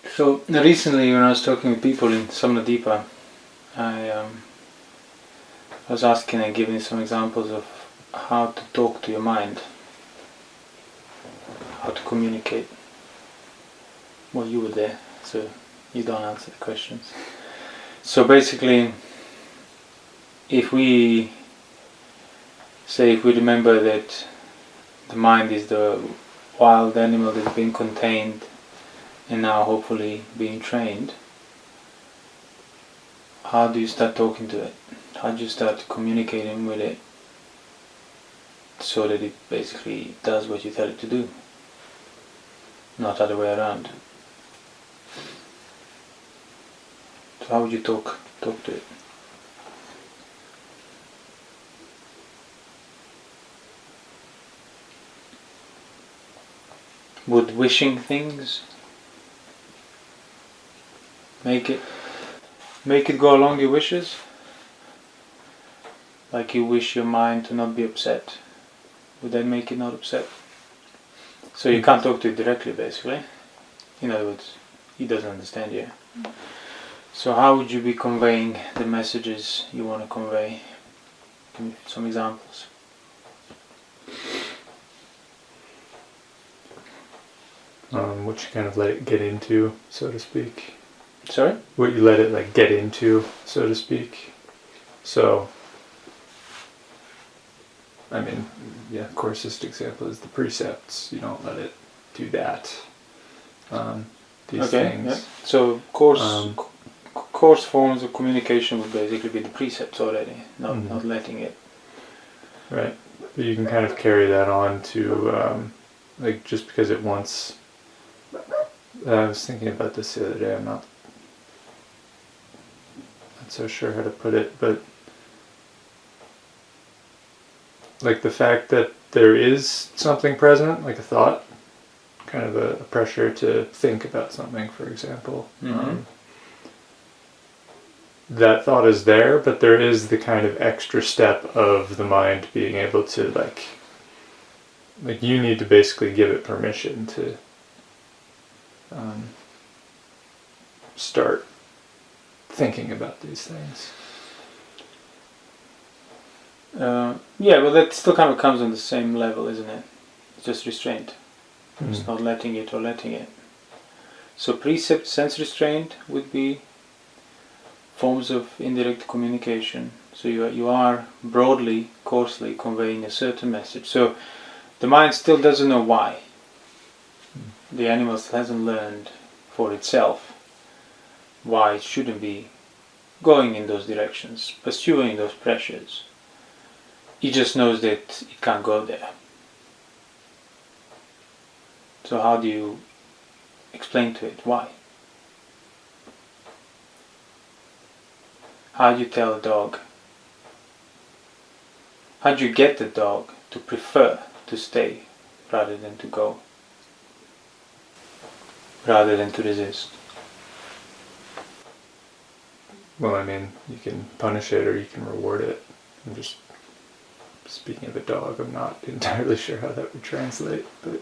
So recently, when I was talking with people in Samnadeepa, I was asking and giving some examples of how to talk to your mind, how to communicate. Well, you were there, so you don't answer the questions. So basically, if we remember that the mind is the wild animal that's been contained and now hopefully being trained, how do you start talking to it? How do you start communicating with it so that it basically does what you tell it to do, not other way around? So how would you talk to it? Would wishing things make it go along your wishes? Like you wish your mind to not be upset, would that make it not upset? So you can't talk to it directly, basically. In other words, it doesn't understand you. So how would you be conveying the messages you want to convey? Give me some examples. What you kind of let it get into, so to speak. Sorry? What you let it get into, so to speak. So, I mean, yeah, coarsest example is the precepts. You don't let it do that. These things. Yeah. So coarse forms of communication would basically be the precepts already, not letting it. Right. But you can kind of carry that on to, just because it wants... I was thinking about this the other day. I'm not so sure how to put it, but like the fact that there is something present, like a thought, kind of a pressure to think about something, for example. That thought is there, but there is the kind of extra step of the mind being able to like you need to basically give it permission to start thinking about these things. Yeah, well, that still kind of comes on the same level, isn't it? It's just restraint. It's not letting it or letting it. So precept, sense restraint would be forms of indirect communication. So you are broadly, coarsely conveying a certain message. So the mind still doesn't know why. The animal still hasn't learned for itself why it shouldn't be going in those directions, pursuing those pressures. It just knows that it can't go there. So how do you explain to it why? How do you tell a dog? How do you get the dog to prefer to stay rather than to go? Rather than to resist? Well, I mean, you can punish it or you can reward it. I'm just speaking of a dog. I'm not entirely sure how that would translate, but...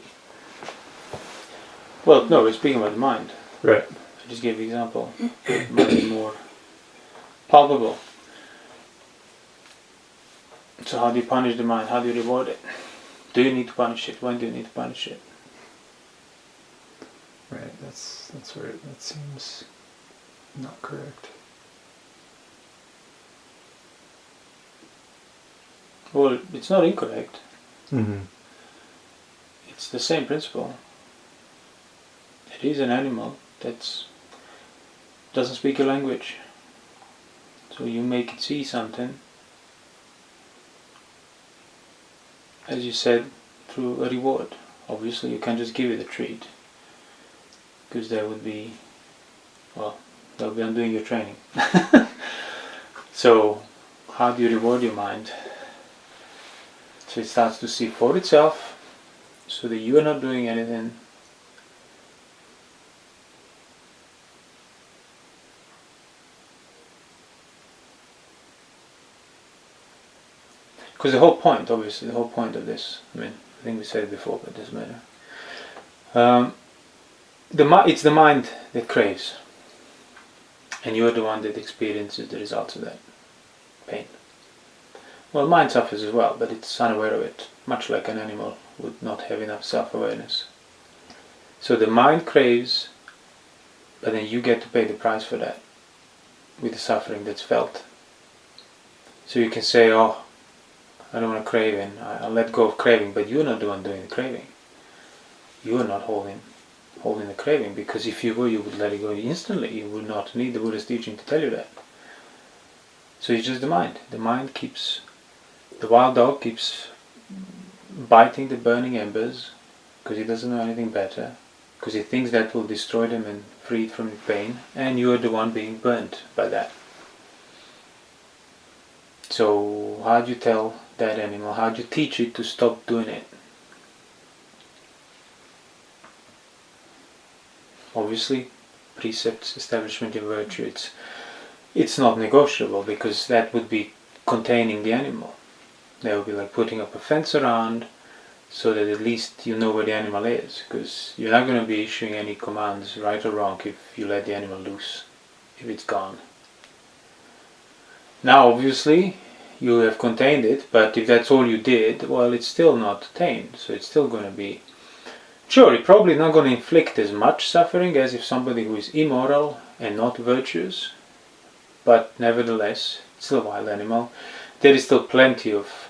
Well, no, we're speaking about the mind. Right. I just gave an example. It might be more palpable. So how do you punish the mind? How do you reward it? Do you need to punish it? When do you need to punish it? Right, that's where that seems not correct. Well, it's not incorrect. Mm-hmm. It's the same principle. It is an animal that doesn't speak a language. So you make it see something, as you said, through a reward. Obviously you can't just give it a treat, because that would be undoing your training. So how do you reward your mind? So it starts to see for itself, so that you are not doing anything. Because the whole point of this, I think we said it before, but it doesn't matter. it's the mind that craves, and you're the one that experiences the results of that pain. Well, mind suffers as well, but it's unaware of it, much like an animal would not have enough self-awareness. So the mind craves, but then you get to pay the price for that with the suffering that's felt. So you can say, oh, I don't want to crave, and I'll let go of craving, but you're not the one doing the craving. You're not holding the craving, because if you were, you would let it go instantly. You would not need the Buddha's teaching to tell you that. So it's just the mind. The mind keeps, the wild dog keeps biting the burning embers because he doesn't know anything better, because he thinks that will destroy them and free it from the pain, and you're the one being burnt by that. So how do you tell that animal, how do you teach it to stop doing it? Obviously, precepts, establishment in virtue, it's not negotiable, because that would be containing the animal. That would be like putting up a fence around, so that at least you know where the animal is, because you're not going to be issuing any commands, right or wrong, if you let the animal loose, if it's gone. Now obviously you have contained it, but if that's all you did, well, it's still not tamed, so it's still going to be, sure, it's probably not going to inflict as much suffering as if somebody who is immoral and not virtuous, but nevertheless, it's still a wild animal. There is still plenty of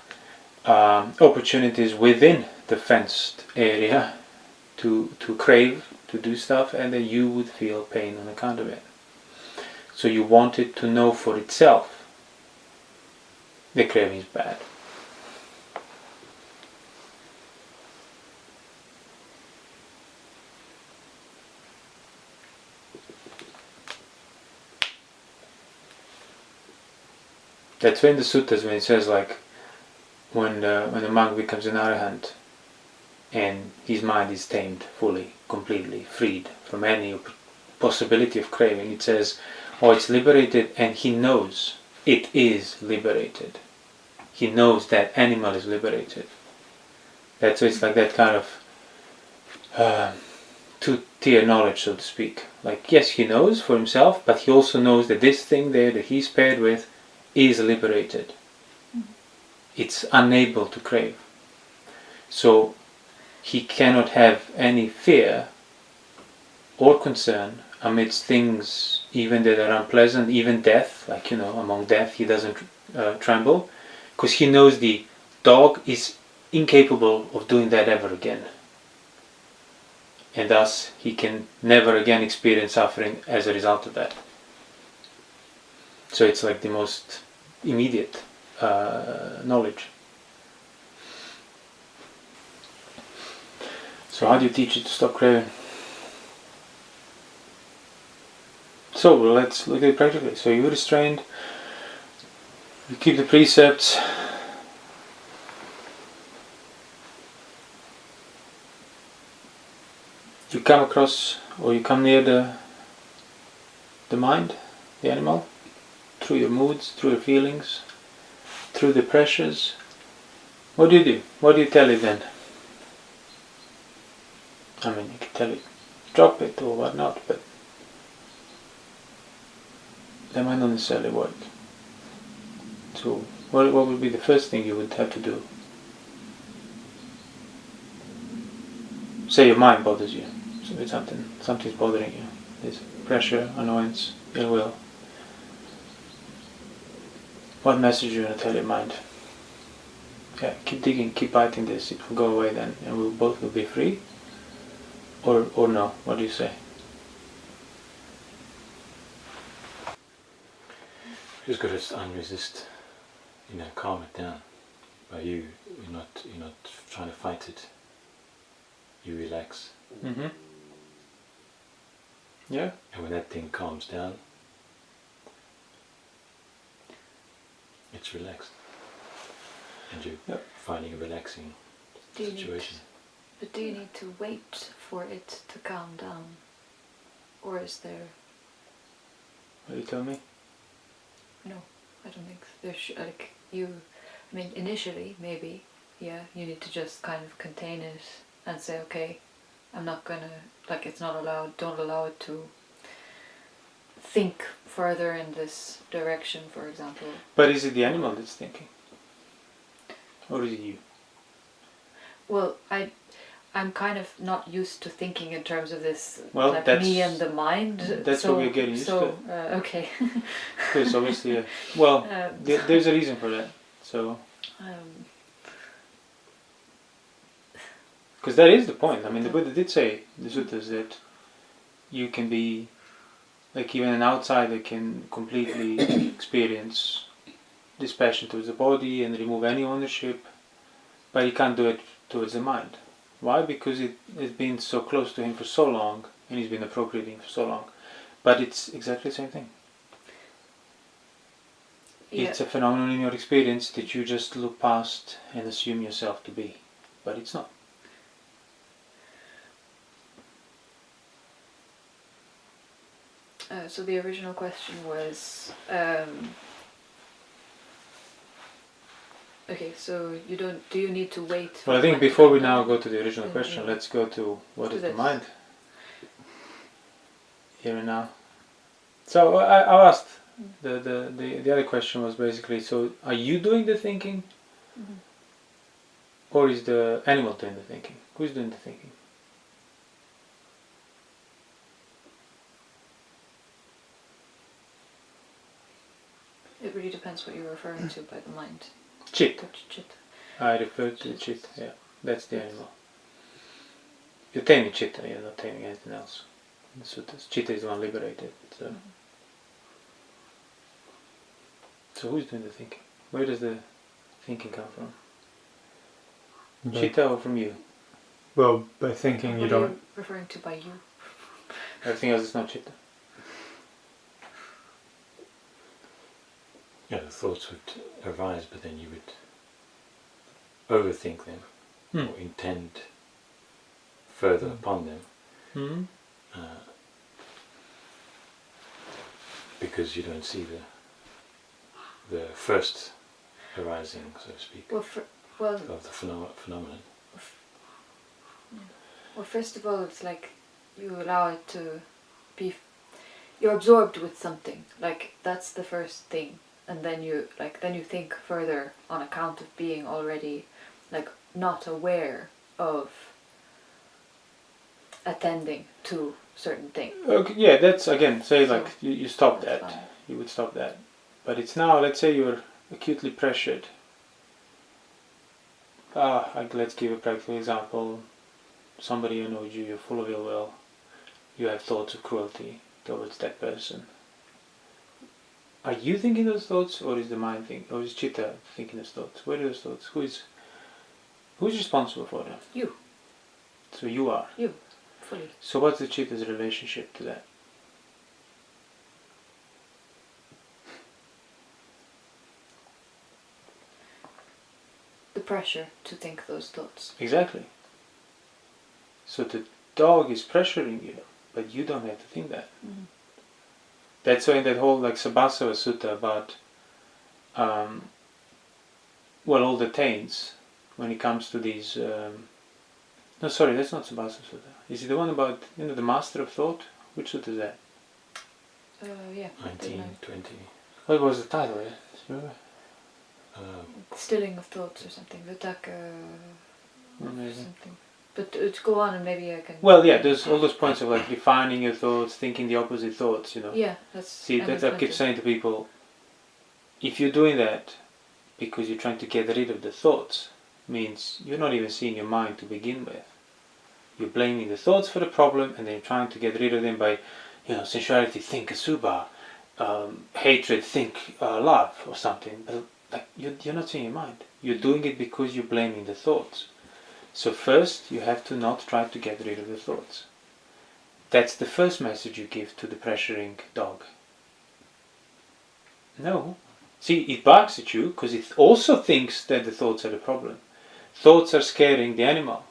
opportunities within the fenced area to crave, to do stuff, and then you would feel pain on account of it. So you want it to know for itself the craving is bad. That's when the suttas, when it says like, when the monk becomes an arahant and his mind is tamed fully, completely, freed from any possibility of craving, it says, oh, it's liberated, and he knows it is liberated. He knows that animal is liberated. That's so it's like that kind of two-tier knowledge, so to speak. Like, yes, he knows for himself, but he also knows that this thing there that he's paired with is liberated. It's unable to crave. So he cannot have any fear or concern amidst things even that are unpleasant, even death, like, among death he doesn't tremble, because he knows the dog is incapable of doing that ever again. And thus he can never again experience suffering as a result of that. So it's like the most immediate knowledge. So how do you teach it to stop craving? So let's look at it practically. So you're restrained, you keep the precepts, you come across, or you come near the mind, the animal, through your moods, through your feelings, through the pressures. What do you do? What do you tell it then? I mean, you can tell it drop it or whatnot, but that might not necessarily work. So what would be the first thing you would have to do? Say your mind bothers you. So it's something's bothering you. There's pressure, annoyance, ill will. What message are you going to tell your mind? Yeah, keep digging, keep biting this, it will go away then, and we'll both will be free? Or no? What do you say? Just got to unresist, calm it down. By you're not trying to fight it. You relax. Mm-hmm. Yeah. And when that thing calms down, it's relaxed. And you're finding a relaxing situation. But do you need to wait for it to calm down? Or is there... What do you tell me? No, I don't think there's initially, maybe, you need to just kind of contain it and say, okay, I'm not gonna, like, it's not allowed, don't allow it to think further in this direction, for example. But is it the animal that's thinking? Or is it you? Well, I'm kind of not used to thinking in terms of this, Well, like that's- me and the mind. that's what we're getting used to. Okay. Because obviously, well, there's a reason for that. So, because that is the point. I mean, the Buddha did say, the suttas, that you can be, like, even an outsider can completely experience dispassion towards the body and remove any ownership, but he can't do it towards the mind. Why? Because it has been so close to him for so long, and he's been appropriating for so long. But it's exactly the same thing. Yeah. It's a phenomenon in your experience that you just look past and assume yourself to be, but it's not. So the original question was, okay, so do you need to wait for Well, I think mind to before we come now down? go to the original question, let's go to what To is the this. mind here and now. So I asked, the other question was basically, so are you doing the thinking, or is the animal doing the thinking? Who's doing the thinking? It really depends what you're referring to by the mind. Chit. Which chit? I refer to the chit, yeah. That's the animal. You're taming chitta, you're not taming anything else. The suttas. Chitta is the one liberated. So who's doing the thinking? Where does the thinking come from? Chitta or from you? Well, by thinking you What are don't. you referring to by you? Everything else is not chitta. Yeah, the thoughts would arise, but then you would overthink them or intend further upon them because you don't see the first arising, so to speak, of the phenomenon. Well, first of all, it's like you allow it to be. You're absorbed with something. Like that's the first thing, and then you think further on account of being already, like, not aware of attending to certain things. Okay, yeah, that's again, say So, like you stop that's that. fine. You would stop that. But it's now, let's say you're acutely pressured. Let's give a practical example. Somebody annoyed you, you're full of ill will. You have thoughts of cruelty towards that person. Are you thinking those thoughts, or is the mind thinking, or is chitta thinking those thoughts? Where are those thoughts? Who's responsible for them? You. So you are. You, fully. So what's the chitta's relationship to that? The pressure to think those thoughts. Exactly. So the dog is pressuring you, but you don't have to think that. Mm-hmm. That's why in that whole like Sabhasava Sutta about all the taints when it comes to these no, sorry, that's not Sabhasava Sutta. Is it the one about the master of thought? Which sutta is that? Yeah. 19, 20. What was the title? Sure. Stilling of thoughts or something. Vitaka. Amazing. Something. But go on and maybe I can. Well, yeah, there's all those points of like defining your thoughts, thinking the opposite thoughts, Yeah, that's. See, that's I keep saying to people, if you're doing that because you're trying to get rid of the thoughts, means you're not even seeing your mind to begin with. You're blaming the thoughts for the problem, and then you're trying to get rid of them by, sensuality, think asubha, hatred, think love or something. But like you're not seeing your mind. You're doing it because you're blaming the thoughts. So first, you have to not try to get rid of the thoughts. That's the first message you give to the pressuring dog. No. See, it barks at you because it also thinks that the thoughts are the problem. Thoughts are scaring the animal.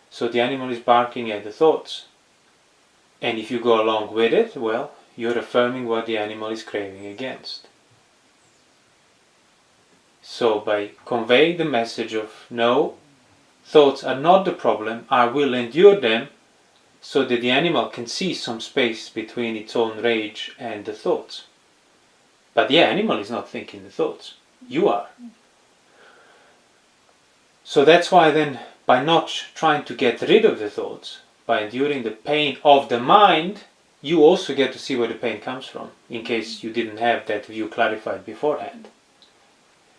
So the animal is barking at the thoughts. And if you go along with it, well, you're affirming what the animal is craving against. So by conveying the message of, no, thoughts are not the problem, I will endure them, so that the animal can see some space between its own rage and the thoughts. But the animal is not thinking the thoughts. You are. So that's why then, by not trying to get rid of the thoughts, by enduring the pain of the mind, you also get to see where the pain comes from, in case you didn't have that view clarified beforehand.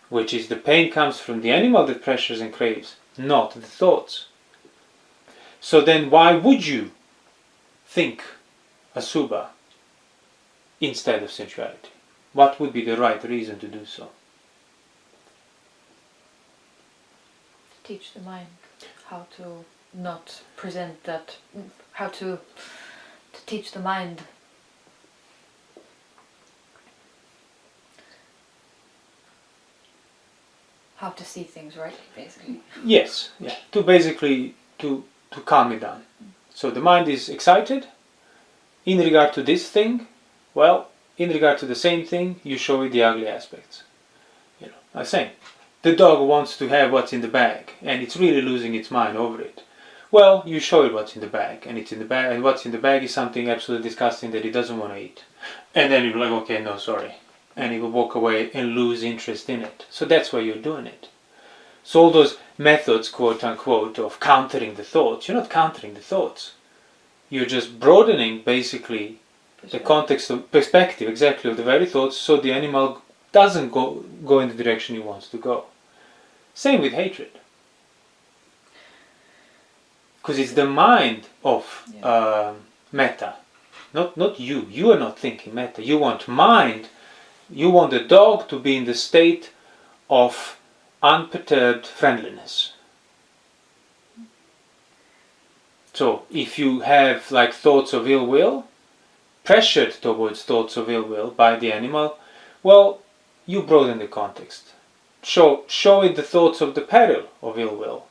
Which is the pain comes from the animal that pressures and craves, not the thoughts. So then why would you think asubha instead of sensuality? What would be the right reason to do so? Teach the mind how to not present that, how to teach the mind how to see things rightly, basically. Yes, yeah. To basically to calm it down. So the mind is excited in regard to this thing. Well, in regard to the same thing, you show it the ugly aspects. You know, I'm saying the dog wants to have what's in the bag, and it's really losing its mind over it. Well, you show it what's in the bag, and it's in the bag, and what's in the bag is something absolutely disgusting that it doesn't want to eat. And then you're like, okay, no, sorry. And it will walk away and lose interest in it. So that's why you're doing it. So all those methods, quote unquote, of countering the thoughts, you're not countering the thoughts. You're just broadening, basically, the context of perspective, exactly, of the very thoughts, so the animal doesn't go in the direction he wants to go. Same with hatred. Because it's the mind of metta, not you. You are not thinking metta. You want mind. You want the dog to be in the state of unperturbed friendliness. So if you have like thoughts of ill will, pressured towards thoughts of ill will by the animal, well, you broaden the context. Show it the thoughts of the peril of ill will,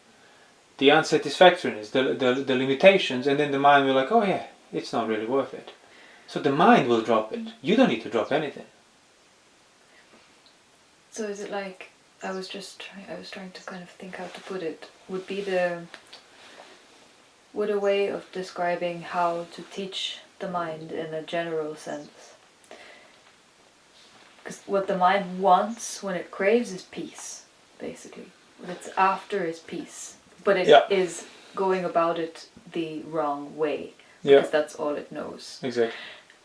the unsatisfactoriness, the limitations, and then the mind will like, oh yeah, it's not really worth it. So the mind will drop it. You don't need to drop anything. So is it like, I was trying to kind of think how to put it, would a way of describing how to teach the mind in a general sense? Because what the mind wants when it craves is peace, basically. What it's after is peace. But it is going about it the wrong way. Because that's all it knows. Exactly.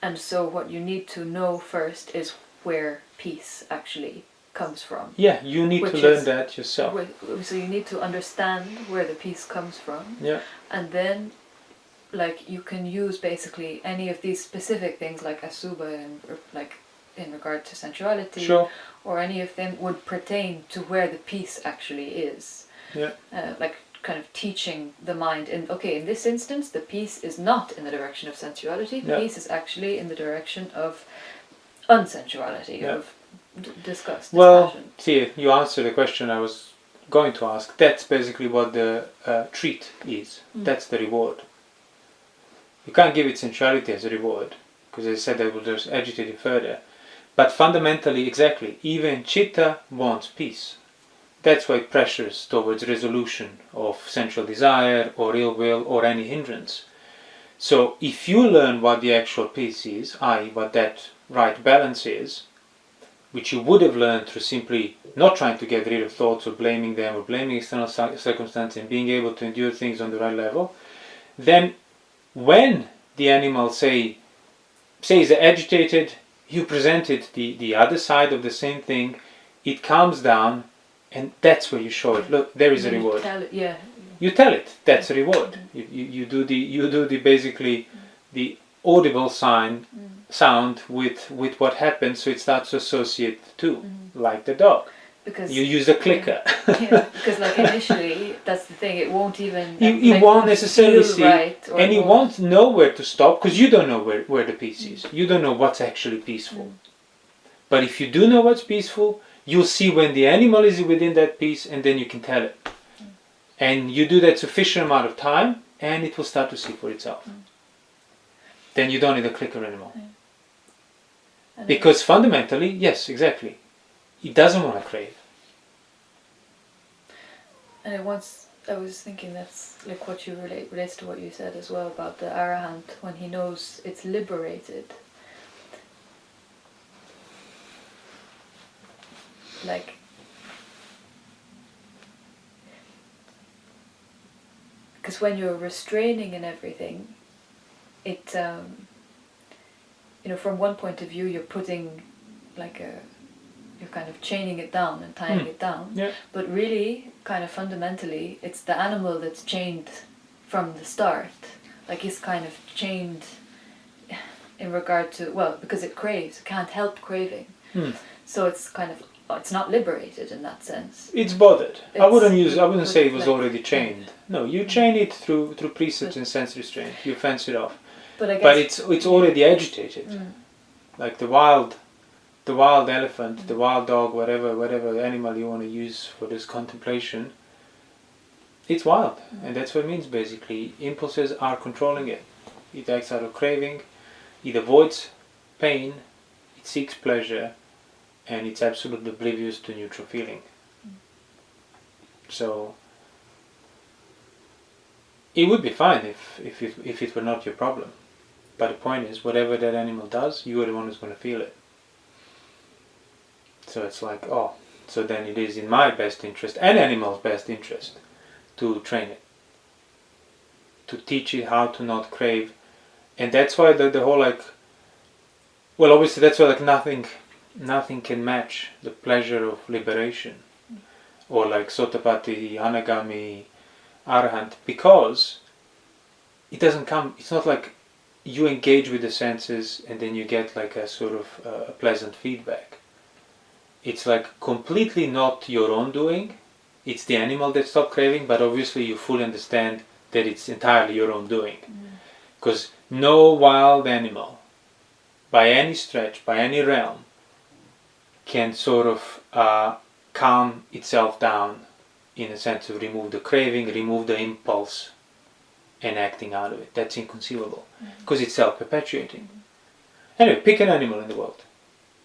And so what you need to know first is where peace actually comes from. Yeah, you need to learn that yourself. So you need to understand where the peace comes from. Yeah. And then, like, you can use basically any of these specific things like asubha and like in regard to sensuality, Sure. or any of them would pertain to where the peace actually is. Yeah. Like kind of teaching the mind in this instance the peace is not in the direction of sensuality. The peace is actually in the direction of unsensuality, of disgust. Well, dispassion. see, you answered the question I was going to ask. That's basically what the treat is. That's the reward. You can't give it sensuality as a reward, because as I said, that will just agitate it further. But fundamentally, exactly, even citta wants peace. That's why it pressures towards resolution of sensual desire or ill will or any hindrance. So if you learn what the actual peace is, i.e. what that right balance is, which you would have learned through simply not trying to get rid of thoughts or blaming them or blaming external circumstances and being able to endure things on the right level, then when the animal says agitated, you presented the other side of the same thing, it calms down, and that's where you show it. Look, there is a reward. You tell it. That's a reward. You do the basically the audible sound with what happens, so it starts to associate too, like the dog. Because you use a clicker. Because like initially, that's the thing. It won't even. You won't necessarily see, right, and you won't know where to stop because you don't know where the peace is. You don't know what's actually peaceful. But if you do know what's peaceful, you'll see when the animal is within that peace, and then you can tell it. And you do that sufficient amount of time, and it will start to see for itself. Then you don't need a clicker anymore. Because fundamentally, yes, exactly, it doesn't want to crave. And it wants I was thinking that's like what you relates to what you said as well about the arahant when he knows it's liberated. Like, because when you're restraining and everything, it from one point of view you're putting like you're kind of chaining it down and tying it down. Yeah. But really, kind of fundamentally, it's the animal that's chained from the start. Like it's kind of chained in regard to, well, because it craves, it can't help craving. So it's kind of, it's not liberated in that sense. It's bothered. I wouldn't would say it was like- already chained. No, you chain it through precepts and sense restraint. You fence it off. But I guess, But it's already agitated. Like the wild elephant, the wild dog, whatever animal you want to use for this contemplation, it's wild. And that's what it means basically. Impulses are controlling it. It acts out of craving, it avoids pain, it seeks pleasure, and it's absolutely oblivious to neutral feeling. So it would be fine if it were not your problem. But the point is, whatever that animal does, you are the one who's going to feel it. So it's like, so then it is in my best interest and animal's best interest to train it, to teach it how to not crave. And that's why the whole obviously that's why nothing can match the pleasure of liberation, or like Sotapatti, Anagami, Arahant, because it doesn't come, it's not like you engage with the senses and then you get like a sort of a pleasant feedback. It's like completely not your own doing. It's the animal that stopped craving, but obviously you fully understand that it's entirely your own doing. Because no wild animal, by any stretch, by any realm, can sort of calm itself down in a sense of remove the craving, remove the impulse, and acting out of it. That's inconceivable, because it's self-perpetuating. Anyway, pick an animal in the world.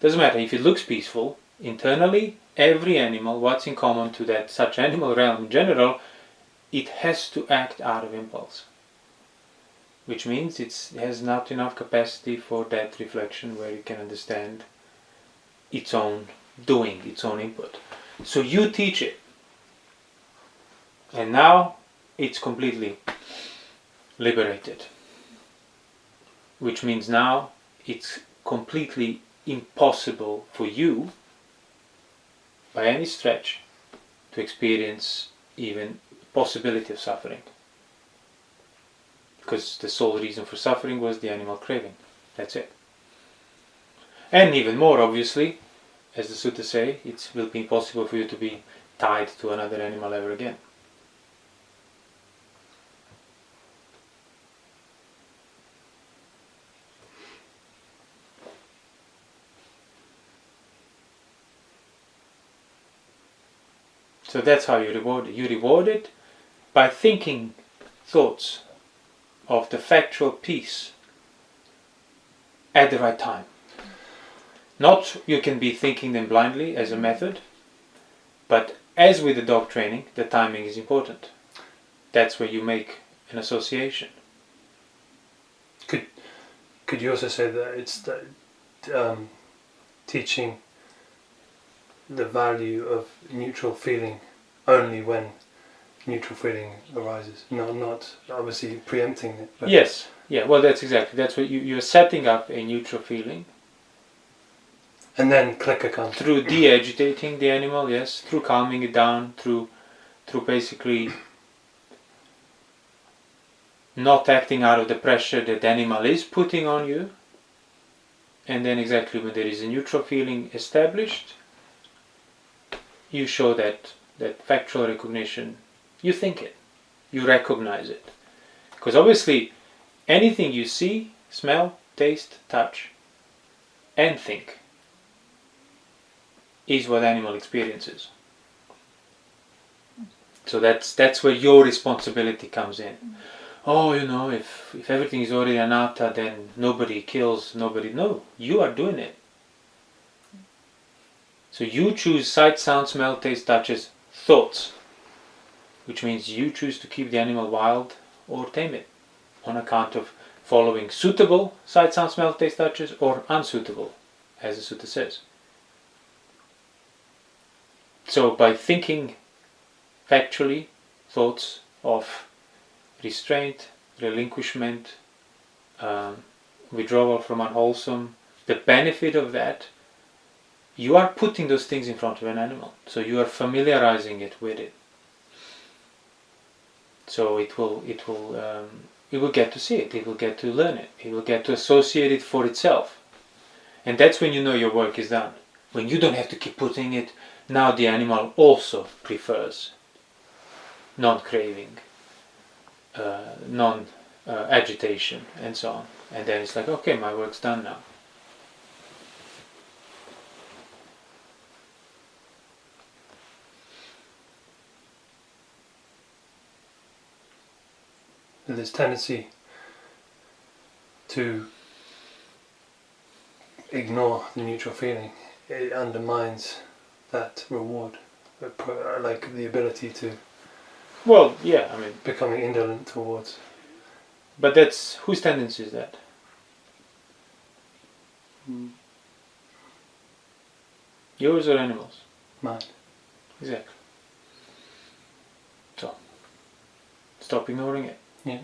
Doesn't matter if it looks peaceful. Internally, every animal, what's in common to that such animal realm in general, it has to act out of impulse. Which means it has not enough capacity for that reflection where you can understand its own doing, its own input. So you teach it. And now it's completely liberated. Which means now it's completely impossible for you, by any stretch, to experience even possibility of suffering. Because the sole reason for suffering was the animal craving. That's it. And even more, obviously, as the suttas say, it will be impossible for you to be tied to another animal ever again. So that's how you reward it. You reward it by thinking thoughts of the factual piece at the right time. Not you can be thinking them blindly as a method, but as with the dog training, the timing is important. That's where you make an association. Could you also say that it's teaching the value of neutral feeling only when neutral feeling arises, not obviously preempting it? But Yes, yeah, well that's what you're setting up a neutral feeling and then clicker comes. through de-agitating the animal, yes, through calming it down, through basically not acting out of the pressure that the animal is putting on you. And then exactly when there is a neutral feeling established, you show that factual recognition. You think it, you recognize it. Because obviously anything you see, smell, taste, touch, and think is what animal experiences. So that's where your responsibility comes in. Oh, if everything is already anatta, then nobody kills, nobody... No, you are doing it. So you choose sight, sound, smell, taste, touch as thoughts, which means you choose to keep the animal wild or tame it on account of following suitable sight, sound, smell, taste, touches, or unsuitable, as the sutta says. So by thinking factually thoughts of restraint, relinquishment, withdrawal from unwholesome, the benefit of that, you are putting those things in front of an animal. So you are familiarizing it with it. So it will get to see it, it will get to learn it, it will get to associate it for itself. And that's when you know your work is done. When you don't have to keep putting it, now the animal also prefers non-craving, non-agitation, and so on. And then it's like, okay, my work's done now. This tendency to ignore the neutral feeling, it undermines that reward, like the ability to Well, yeah, I mean, becoming indolent towards. but that's, whose tendency is that? Yours or animals? Mine. Exactly. So, stop ignoring it. Yeah.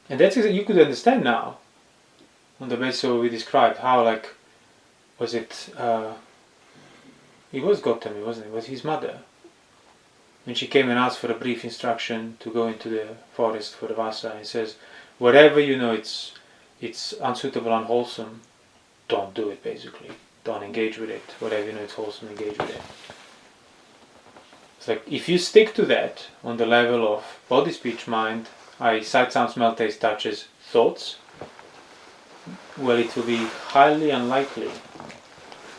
And that's exactly, you could understand now, on the basis of what we described, how, like, was it, it was Gautami, wasn't it? It was his mother. When she came and asked for a brief instruction to go into the forest for the Vasa, and says, whatever you know it's unsuitable, unwholesome, don't do it, basically. Don't engage with it. Whatever you know it's wholesome, engage with it. It's like, if you stick to that on the level of body, speech, mind, i.e. sight, sound, smell, taste, touches, thoughts, well, it will be highly unlikely,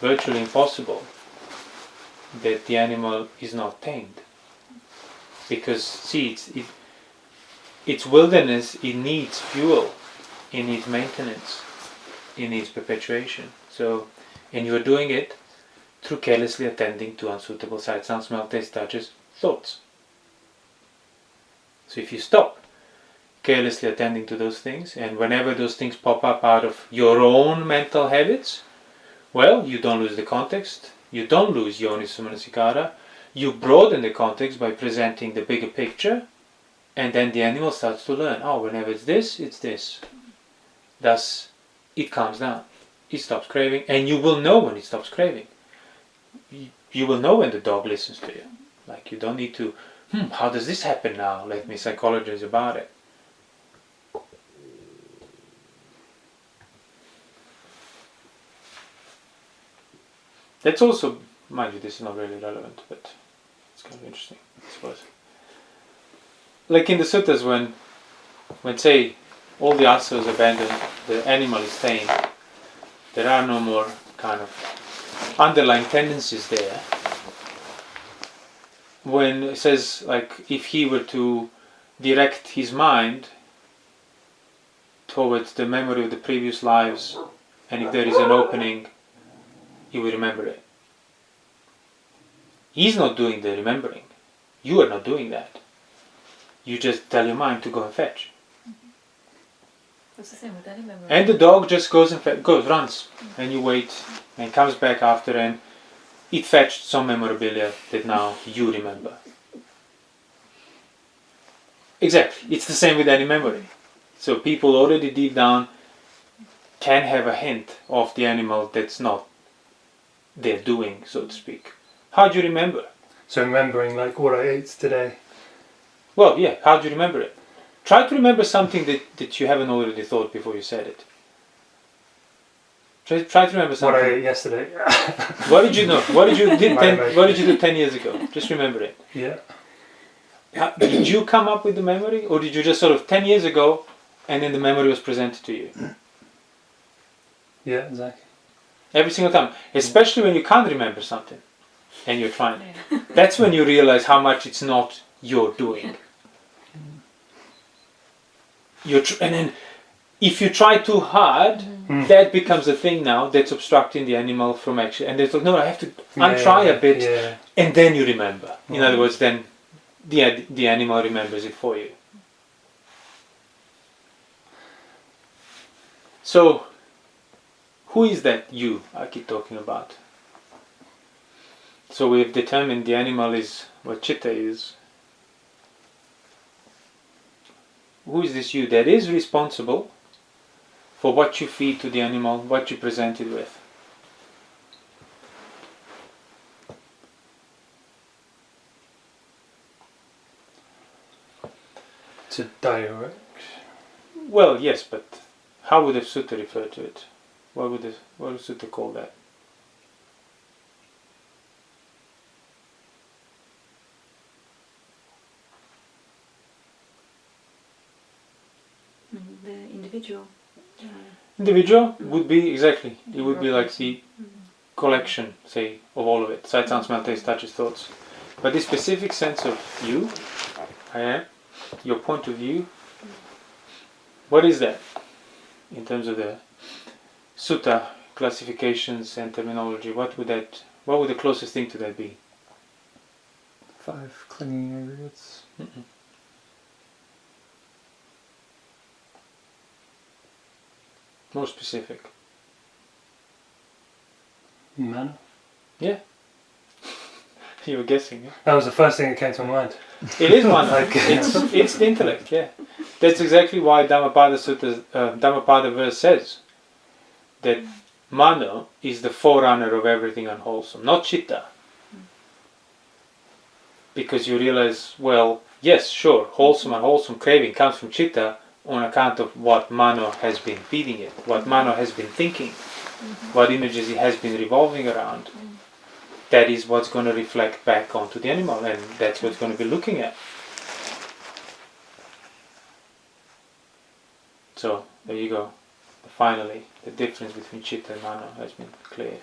virtually impossible, that the animal is not tamed. Because, see, its wilderness, it needs fuel, it needs maintenance, it needs perpetuation. So, and you are doing it through carelessly attending to unsuitable sight, sound, smell, taste, touches, thoughts. So if you stop carelessly attending to those things, and whenever those things pop up out of your own mental habits, well, you don't lose the context, you don't lose yoniso manasikara, you broaden the context by presenting the bigger picture, and then the animal starts to learn, oh, whenever it's this. Thus, it calms down, it stops craving, and you will know when it stops craving. You will know when the dog listens to you. Like, you don't need to, how does this happen now? Let me psychologize about it. That's also, mind you, this is not really relevant, but it's kind of interesting, I suppose. Like in the suttas, when say all the asas abandoned, the animal is tamed, there are no more kind of underlying tendencies there. When it says, like, if he were to direct his mind towards the memory of the previous lives, and if there is an opening, he will remember it. He's not doing the remembering. You are not doing that. You just tell your mind to go and fetch. It's the same with any memory. And the dog just goes and runs, and you wait, and comes back after, and it fetched some memorabilia that now you remember. Exactly. It's the same with any memory. So people already deep down can have a hint of the animal that's not their doing, so to speak. How do you remember? So remembering, like, what I ate today. Well, yeah, how do you remember it? Try to remember something that you haven't already thought before you said it. Try to remember something. What I ate yesterday. What did you know? What did you do 10 years ago? Just remember it. Yeah. Did you come up with the memory, or did you just sort of 10 years ago, and then the memory was presented to you? Yeah, exactly. Every single time, especially when you can't remember something, and you're trying. That's when you realize how much it's not your doing. And then, if you try too hard, that becomes a thing now that's obstructing the animal from action. And it's like, no, I have to untry a bit, and then you remember. In other words, then the animal remembers it for you. So, who is that you I keep talking about? So we've determined the animal is what chitta is. Who is this you that is responsible for what you feed to the animal, what you present it with? To direct. Well, yes, but how would the sutta refer to it? What would the sutta call that? The individual. Individual would be, exactly, it would be like the collection, say, of all of it. Sight, sound, smell, taste, touches, thoughts. But this specific sense of you, I am, your point of view, what is that in terms of the sutta classifications and terminology? What would the closest thing to that be? 5 clinging aggregates. Mm-mm. More specific. Man. Yeah. You were guessing, yeah? That was the first thing that came to my mind. It is mana. It's the intellect, yeah. That's exactly why Dhammapada verse says that mana is the forerunner of everything unwholesome, not chitta. Because you realize, well, yes, sure, wholesome and unwholesome craving comes from chitta on account of what mano has been feeding it, what mano has been thinking, what images it has been revolving around. That is what's going to reflect back onto the animal, and that's what's going to be looking at. So, there you go. Finally, the difference between chitta and mano has been cleared.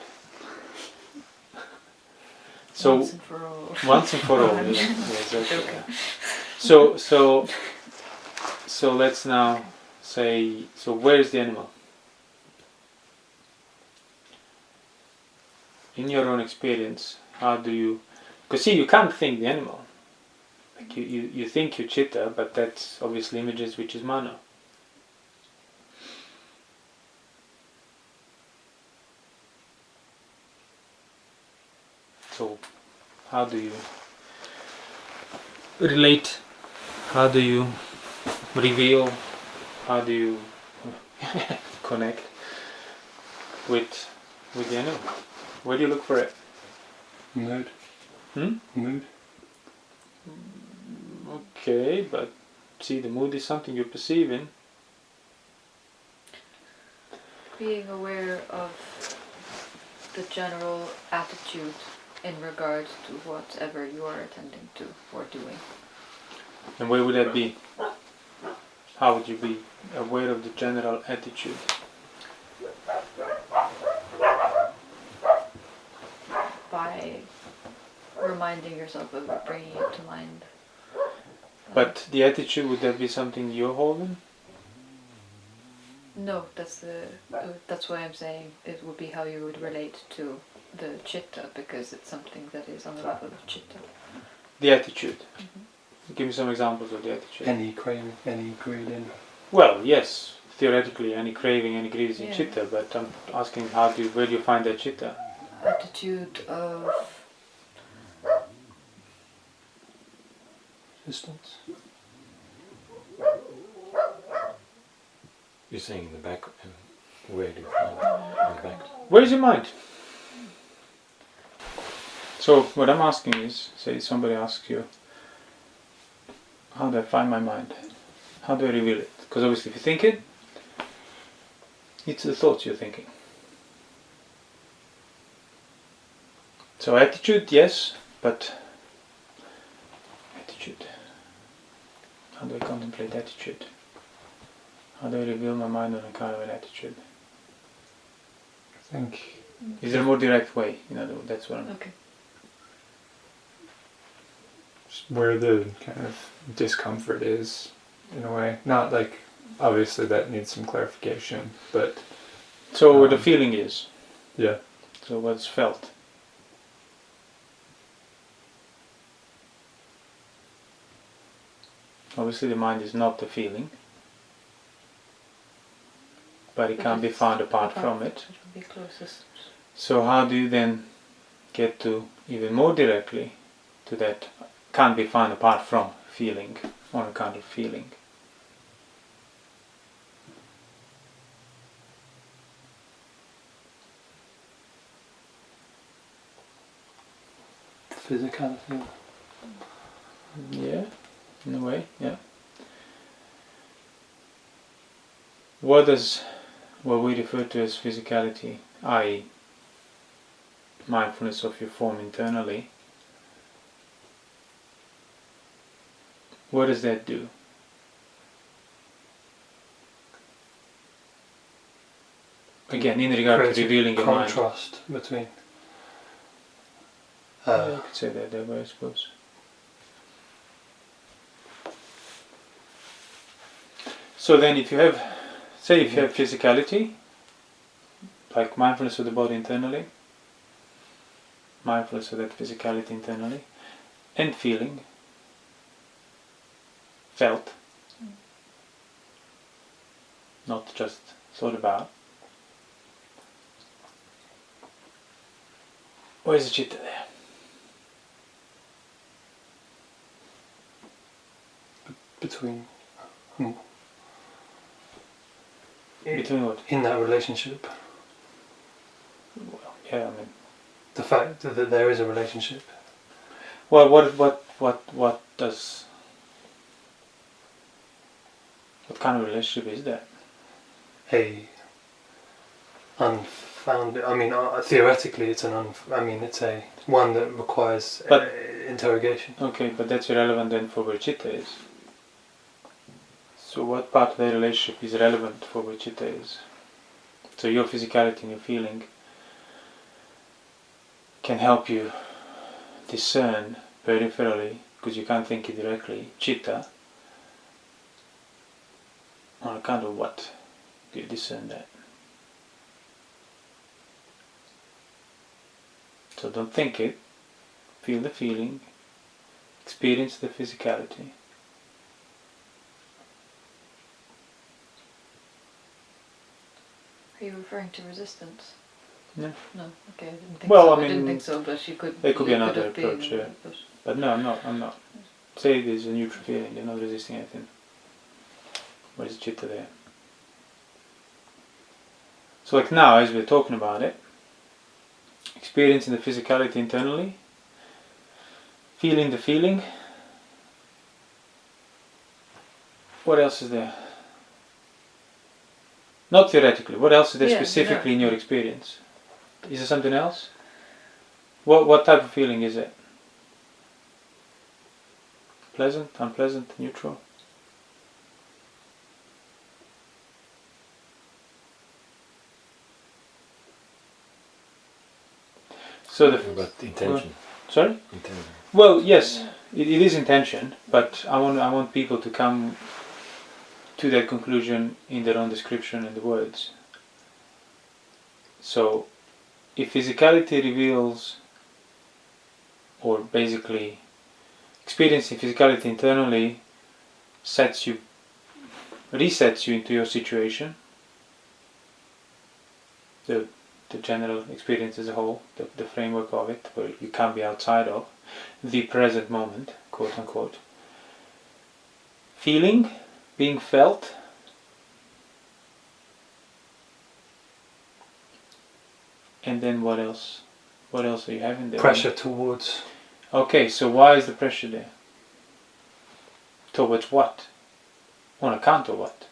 So, Once and for all. Once and for all, yeah, exactly. Okay. So let's now say, so where is the animal? In your own experience, how do you, because see, you can't think the animal. Like you think you're chitta, but that's obviously images, which is mano. So, how do you relate? How do you reveal? How do you connect with the animal? Where do you look for it? Mood. Mood. Okay, but see, the mood is something you're perceiving. Being aware of the general attitude in regard to whatever you are attending to or doing. And where would that be? How would you be aware of the general attitude? By reminding yourself of it, bringing it to mind. But the attitude, would that be something you're holding? No, that's why I'm saying it would be how you would relate to the chitta, because it's something that is on the level of chitta. The attitude. Give me some examples of the attitude. Any craving, any greed in. Well, yes, theoretically, any craving, any greed is in Yeah. chitta, but I'm asking where do you find that chitta? Attitude of Resistance. You're saying in the back, and where do you find it? In the back? Where's your mind? So what I'm asking is, say somebody asks you, how do I find my mind? How do I reveal it? Because obviously if you think it, it's the thoughts you're thinking. So attitude, yes, but attitude. How do I contemplate attitude? How do I reveal my mind on account of an attitude? I think Is there a more direct way? In other words, that's what I'm... okay. where the kind of discomfort is, in a way. Not like, obviously that needs some clarification, but So what the feeling is. Yeah. So what's felt. Obviously the mind is not the feeling, but it can't be found apart from it. It would be closest. So how do you then get to even more directly to that can't be found apart from feeling, on account of feeling? Physicality. Yeah, in a way, yeah. What we refer to as physicality, i.e. mindfulness of your form internally, what does that do? Again, in regard to Creative revealing your mind. contrast between. Yeah, you could say that way, I suppose. So then if you have, say if you have physicality, like mindfulness of the body internally, mindfulness of that physicality internally, and feeling, felt, not just thought about. Where's the chitta there? Between. Between what? In that relationship. Well, yeah, I mean. The fact that there is a relationship. Well, what does? What kind of relationship is that? A unfounded. I mean, theoretically, it's it's a one that requires interrogation. Okay, but that's irrelevant then for where chitta is. So what part of the relationship is relevant for where chitta is? So your physicality and your feeling can help you discern peripherally, because you can't think it directly, chitta. On account of what do you discern that? So don't think it, feel the feeling, experience the physicality. Are you referring to resistance? No. No. Okay, I didn't think Well, so. I mean, didn't think so, but you could. there could be you another have been, approach, yeah. But no, I'm not. Say it is a neutral feeling, you're not resisting anything. Where is chitta there? So like now, as we're talking about it, experiencing the physicality internally, feeling the feeling, what else is there? Not theoretically, what else is there specifically in your experience? Is there something else? What type of feeling is it? Pleasant, unpleasant, neutral? So But intention. Sorry? Intention. Well, yes, it is intention, but I want people to come to that conclusion in their own description in the words. So, if physicality reveals, or basically experiencing physicality internally resets you into your situation, the general experience as a whole, the framework of it, where you can't be outside of the present moment, quote unquote. Feeling, being felt, and then what else? What else are you having there? Pressure towards. Okay, so why is the pressure there? Towards what? On account of what?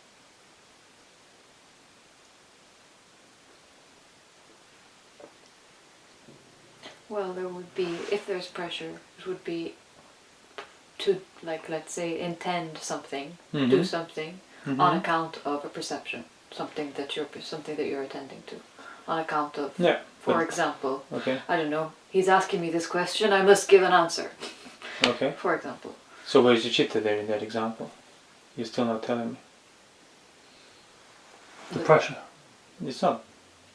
Well, there would be, if there's pressure, it would be to, like, let's say, intend something, do something on account of a perception, something that you're attending to, on account of, for example, I don't know, he's asking me this question, I must give an answer. Okay. For example. So where's the chitta there in that example? You're still not telling me. The pressure. It's not.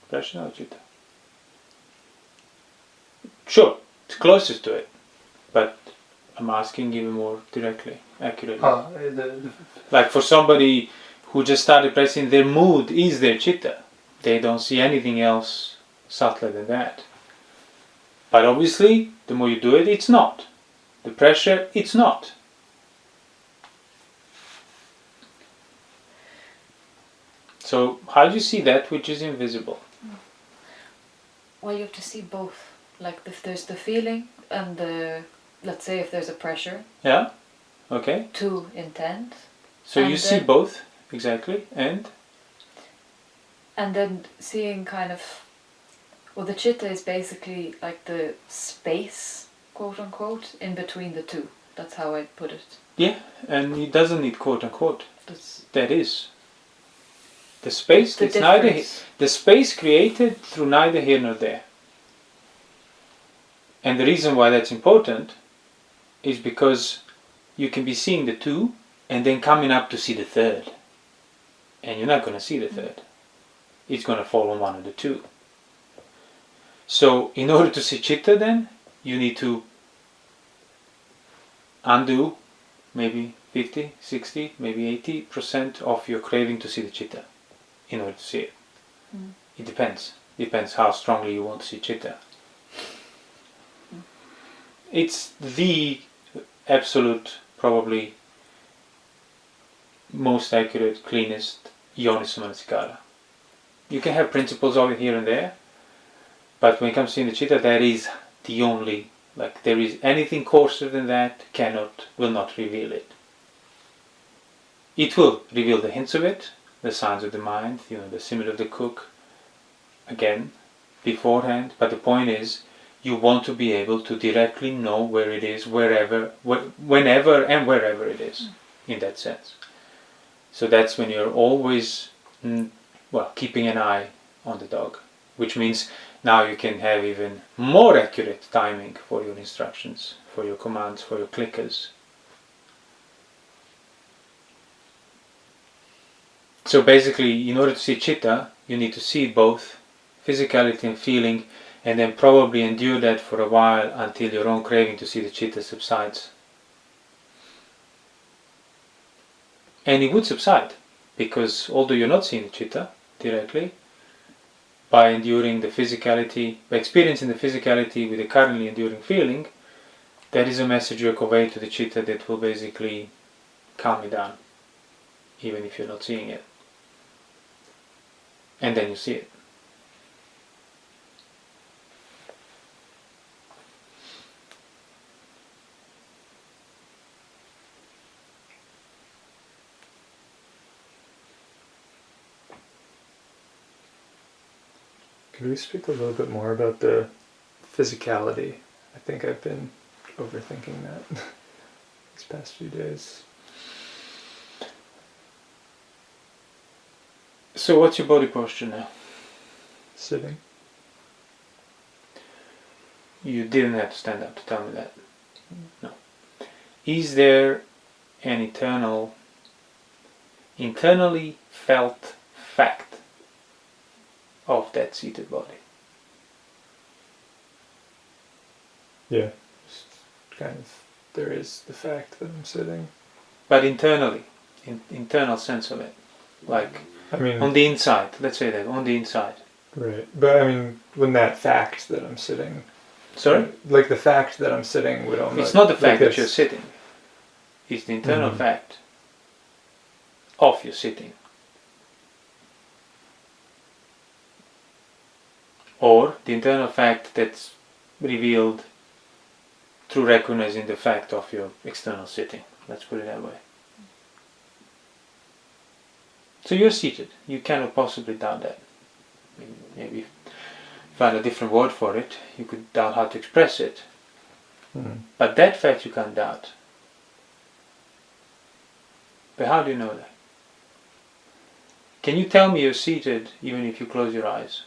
Pressure or chitta? Sure, it's closest to it, but I'm asking even more directly, accurately. Like for somebody who just started pressing, their mood is their chitta. They don't see anything else subtler than that. But obviously, the more you do it, it's not. The pressure, it's not. So how do you see that which is invisible? Well, you have to see both. Like if there's the feeling and let's say if there's a pressure. Yeah? Okay. Too intense. So you see both, exactly, and then seeing kind of, well, the chitta is basically like the space, quote unquote, in between the two. That's how I put it. Yeah, and it doesn't need quote unquote. That's that is. The space, the it's neither difference. the space created through neither here nor there. And the reason why that's important is because you can be seeing the two and then coming up to see the third. And you're not going to see the third. It's going to fall on one of the two. So in order to see chitta then, you need to undo maybe 50, 60, maybe 80% of your craving to see the chitta in order to see it. It depends. Depends how strongly you want to see chitta. It's the absolute, probably most accurate, cleanest Yonisamanasikara. You can have principles of it here and there, but when it comes to seeing the chitta, that is the only, like there is anything coarser than that, will not reveal it. It will reveal the hints of it, the signs of the mind, the simile of the cook, again, beforehand, but the point is, you want to be able to directly know where it is, whenever and wherever it is, in that sense. So that's when you're always, keeping an eye on the dog, which means now you can have even more accurate timing for your instructions, for your commands, for your clickers. So basically, in order to see chitta, you need to see both physicality and feeling, and then probably endure that for a while until your own craving to see the chitta subsides. And it would subside, because although you're not seeing the chitta directly, by enduring the physicality, by experiencing the physicality with the currently enduring feeling, that is a message you convey to the chitta that will basically calm it down, even if you're not seeing it. And then you see it. Could we speak a little bit more about the physicality? I think I've been overthinking that these past few days. So what's your body posture now? Sitting. You didn't have to stand up to tell me that. No. Is there an internally felt fact of that seated body? Yeah. There is the fact that I'm sitting. But internally, internal sense of it. Like, on the inside, let's say that, on the inside. Right. But when that fact that I'm sitting... Sorry? Like the fact that I'm sitting would almost... It's not the fact that you're sitting. It's the internal fact of your sitting. Or the internal fact that's revealed through recognizing the fact of your external sitting. Let's put it that way. So you're seated. You cannot possibly doubt that. Maybe find a different word for it. You could doubt how to express it. But that fact you can't doubt. But how do you know that? Can you tell me you're seated even if you close your eyes?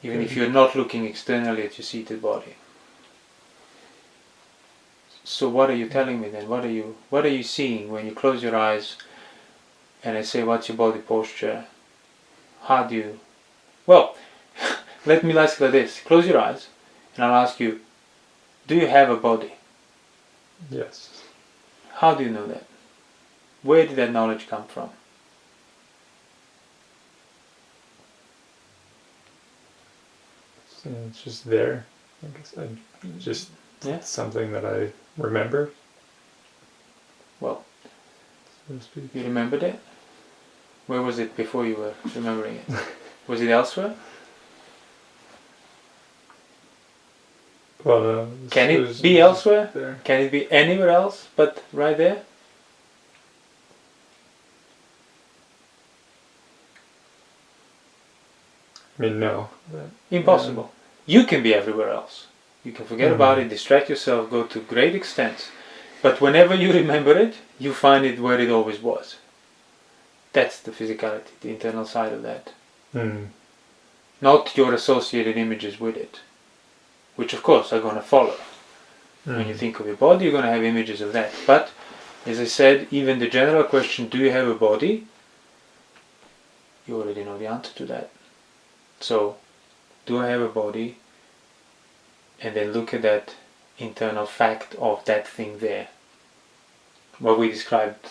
Even if you're not looking externally at your seated body. So what are you telling me then? What are you seeing when you close your eyes and I say, what's your body posture? how do you... Well, let me ask you like this. Close your eyes and I'll ask you, do you have a body? Yes. How do you know that? Where did that knowledge come from? So it's just there. I guess just Yeah. something that I remember. Well, So to speak. you remembered it? Where was it before you were remembering it? Was it elsewhere? Well, no. Can it was be just elsewhere? There. Can it be anywhere else but right there? I mean, no. But, Impossible. You can be everywhere else. You can forget about it, distract yourself, go to great extents. But whenever you remember it, you find it where it always was. That's the physicality, the internal side of that. Not your associated images with it, which of course are going to follow. When you think of your body, you're going to have images of that. But, as I said, even the general question, do you have a body? You already know the answer to that. So, do I have a body? And then look at that internal fact of that thing there. What we described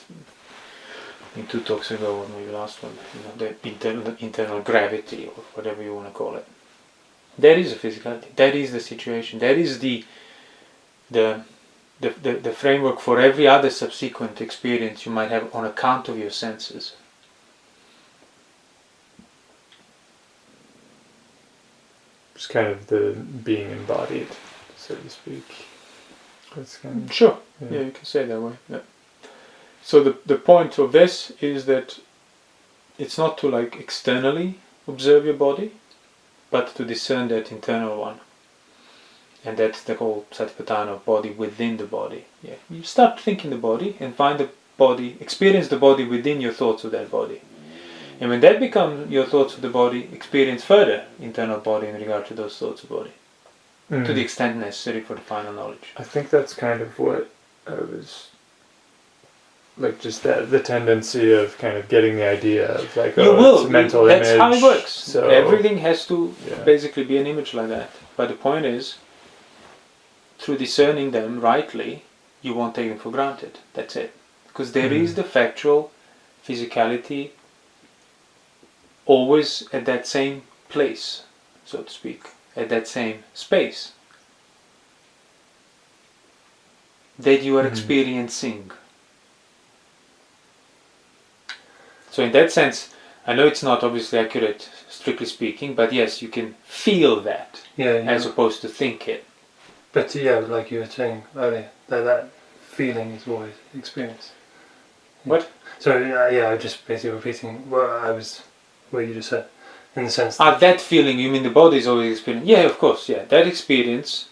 in 2 talks ago, or maybe last one, the internal gravity, or whatever you want to call it. That is a physicality. That is the situation. That is the framework for every other subsequent experience you might have on account of your senses. It's kind of the being embodied, so to speak. That's kind of, Sure. Yeah, you can say it that way. Yeah. So the point of this is that it's not to like externally observe your body, but to discern that internal one. And that's the whole satipatthana of body within the body. Yeah. You start thinking the body and find the body, experience the body within your thoughts of that body. And when that becomes your thoughts of the body, experience further internal body in regard to those thoughts of body. To the extent necessary for the final knowledge. I think that's kind of what I was... Like just that, the tendency of kind of getting the idea of like, You oh, will. it's a mental That's image. how it works. So Everything has to Yeah. basically be an image like that. But the point is, through discerning them rightly, you won't take them for granted. That's it. Because there is the factual physicality always at that same place, so to speak, at that same space that you are experiencing. So in that sense, I know it's not obviously accurate, strictly speaking, but yes, you can feel that as opposed to think it. But yeah, like you were saying earlier, that feeling is always experienced. Yeah. What? So yeah, I'm just basically repeating what you just said, in the sense that That feeling, you mean the body is always experiencing? Yeah, of course, yeah. That experience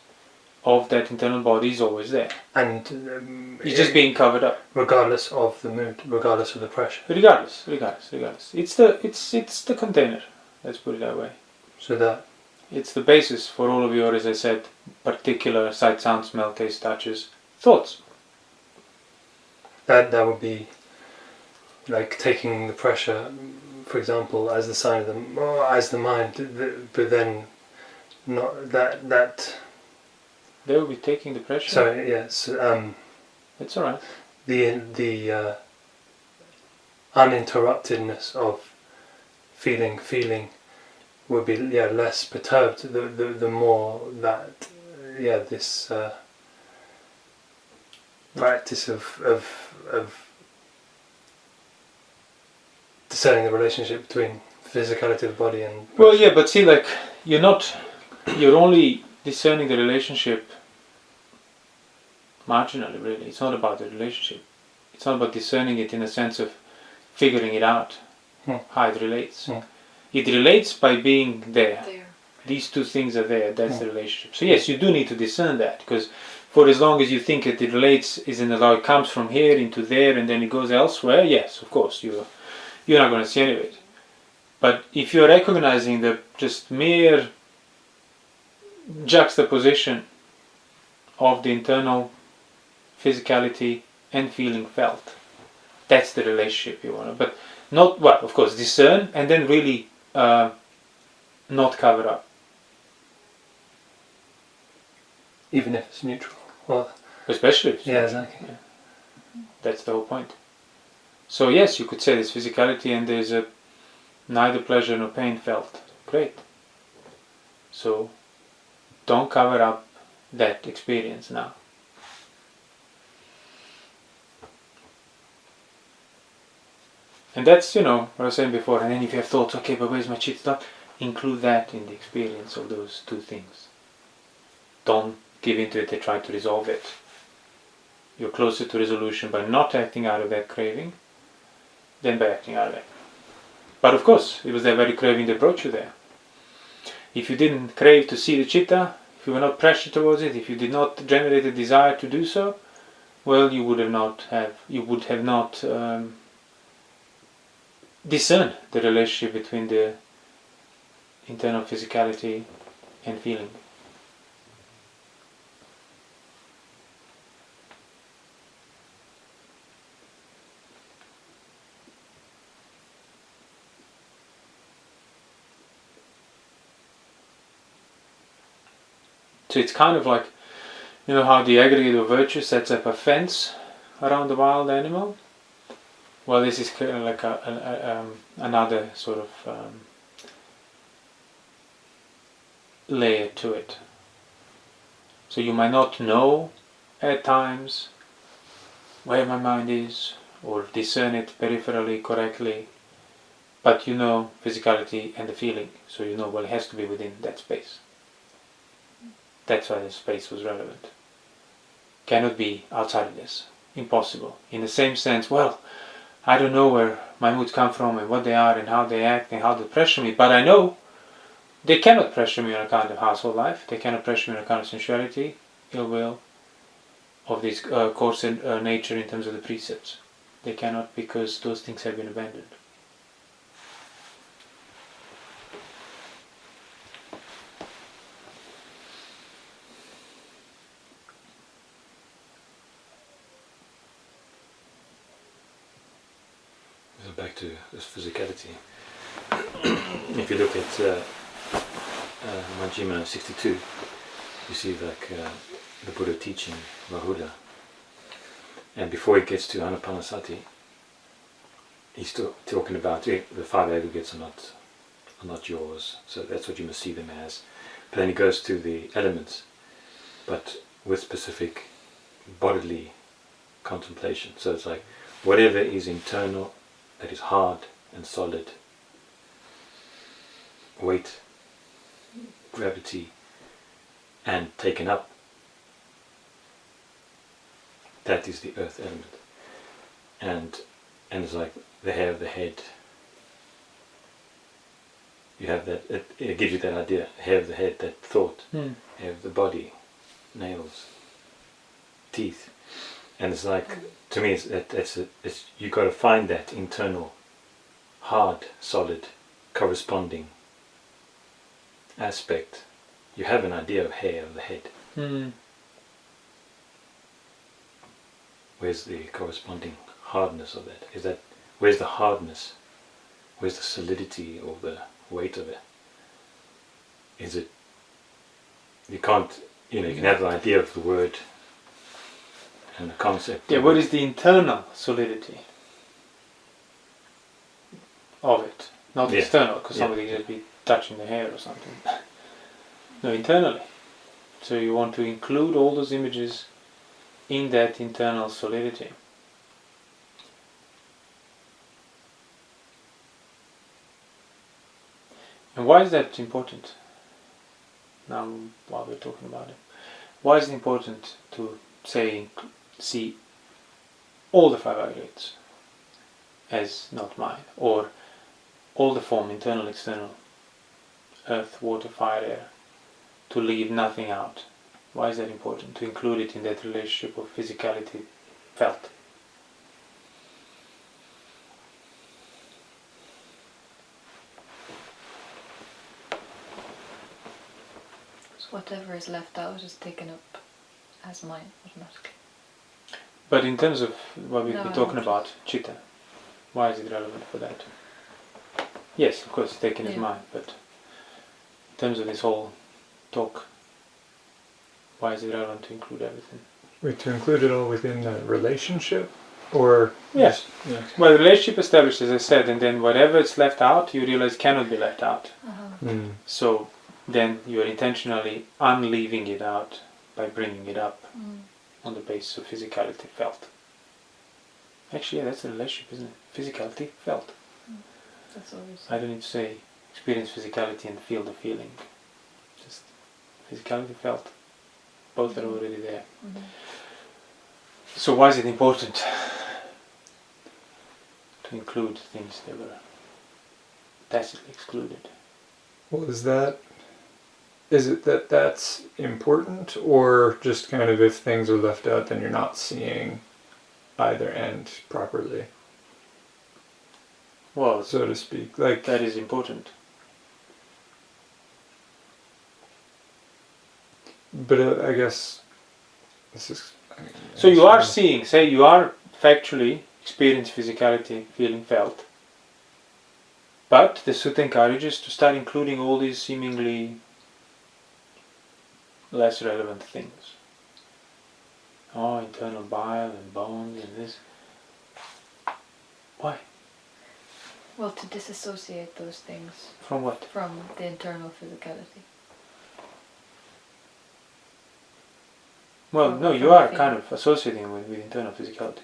of that internal body is always there. and It's just being covered up. regardless of the mood, regardless of the pressure. Regardless. It's the container. Let's put it that way. So that It's the basis for all of your, as I said, particular sight, sound, smell, taste, touches, thoughts. that would be like taking the pressure, for example, as the sign of as the mind, but then not that. They will be taking the pressure. Sorry, yes. It's alright. The uninterruptedness of feeling would be less perturbed the more that this practice of discerning the relationship between physicality of the body and Well, yeah, but see, like, you're only discerning the relationship marginally, really. It's not about the relationship. It's not about discerning it in the sense of figuring it out, how it relates. It relates by being there. These two things are there, that's the relationship. So yes, you do need to discern that, because for as long as you think that it relates, it comes from here into there and then it goes elsewhere, yes, of course, you're not going to see any of it. But if you're recognizing the just mere juxtaposition of the internal physicality and feeling felt, that's the relationship you want to. But not, well, of course, discern and then really not cover up. Even if it's neutral. Well, Especially if it's yeah, neutral. exactly. Yeah. That's the whole point. So yes, you could say there's physicality and there's neither pleasure nor pain felt. Great. So don't cover up that experience now. And that's, what I was saying before. And then if you have thoughts, okay, but where's my chitta? Include that in the experience of those two things. Don't give into it and try to resolve it. You're closer to resolution by not acting out of that craving than by acting out of it. But of course, it was that very craving that brought you there. If you didn't crave to see the chitta, if you were not pressured towards it, if you did not generate a desire to do so, well, you would have not discerned the relationship between the internal physicality and feeling. So it's kind of like, how the aggregate of virtue sets up a fence around the wild animal. Well, this is kind of like another sort of layer to it. So you might not know at times where my mind is, or discern it peripherally correctly, but you know physicality and the feeling, so you know, well, it has to be within that space. That's why the space was relevant. Cannot be outside of this. Impossible. In the same sense, well, I don't know where my moods come from and what they are and how they act and how they pressure me, but I know they cannot pressure me on account of household life, they cannot pressure me on account of sensuality, ill will, of this coarse nature in terms of the precepts. They cannot, because those things have been abandoned. Back to this physicality. If you look at Majjhima 62, you see the Buddha teaching Vahuda, and before he gets to Anapanasati, he's still talking about the five aggregates are not yours, so that's what you must see them as. But then he goes to the elements, but with specific bodily contemplation. So it's like whatever is internal, that is hard and solid, weight, gravity, and taken up, that is the earth element. And it's like the hair of the head. You have that, it gives you that idea, hair of the head, that thought, hair of the body, nails, teeth. And it's like, to me, it's you got to find that internal, hard, solid, corresponding aspect. You have an idea of hair of the head. Where's the corresponding hardness of that? Where's the hardness? Where's the solidity or the weight of it? Is it? You can't. You can have the idea of the word and the concept. Yeah, what is the internal solidity of it? Not external, because somebody can just be touching the hair or something. No, internally. So you want to include all those images in that internal solidity. And why is that important? Now, while we're talking about it, why is it important to see all the five aggregates as not mine, or all the form, internal, external, earth, water, fire, air, to leave nothing out? Why is that important, to include it in that relationship of physicality felt? So whatever is left out is taken up as mine automatically. But in terms of what we've been talking about, chitta, why is it relevant for that? Yes, of course, taking his Yeah. mind, but in terms of this whole talk, why is it relevant to include everything? Wait, to include it all within the relationship? Or Yeah. just, yeah. Well, the relationship established, as I said, and then whatever is left out, you realize cannot be left out. Mm. So then you are intentionally unleaving it out by bringing it up on the basis of physicality felt. Actually, yeah, that's a relationship, isn't it? Physicality felt. That's always. I don't need to say experience physicality and feel the feeling. Just physicality felt. Both are already there. So why is it important to include things that were tacitly excluded? Well, is it that that's important, or just kind of if things are left out, then you're not seeing either end properly, Well, so to speak? Like, that is important. but I guess this is. So you are seeing, say you are factually experiencing physicality, feeling, felt, but the sutta encourages to start including all these seemingly less relevant things. Oh, internal bile and bones and this. Why? Well, to disassociate those things From what? from the internal physicality. Well, From- no, from you are the kind of associating with internal physicality.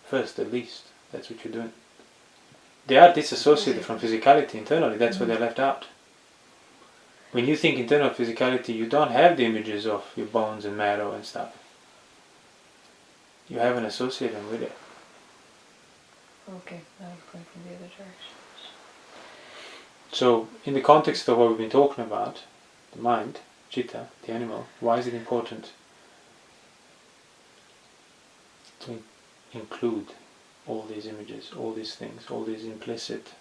First, at least. That's what you're doing. They are disassociated from physicality internally. That's why they're left out. When you think internal physicality, you don't have the images of your bones and marrow and stuff. You haven't associated them with it. Okay, now I'm going from the other direction. So, in the context of what we've been talking about, the mind, chitta, the animal, why is it important to include all these images, all these things, all these implicit?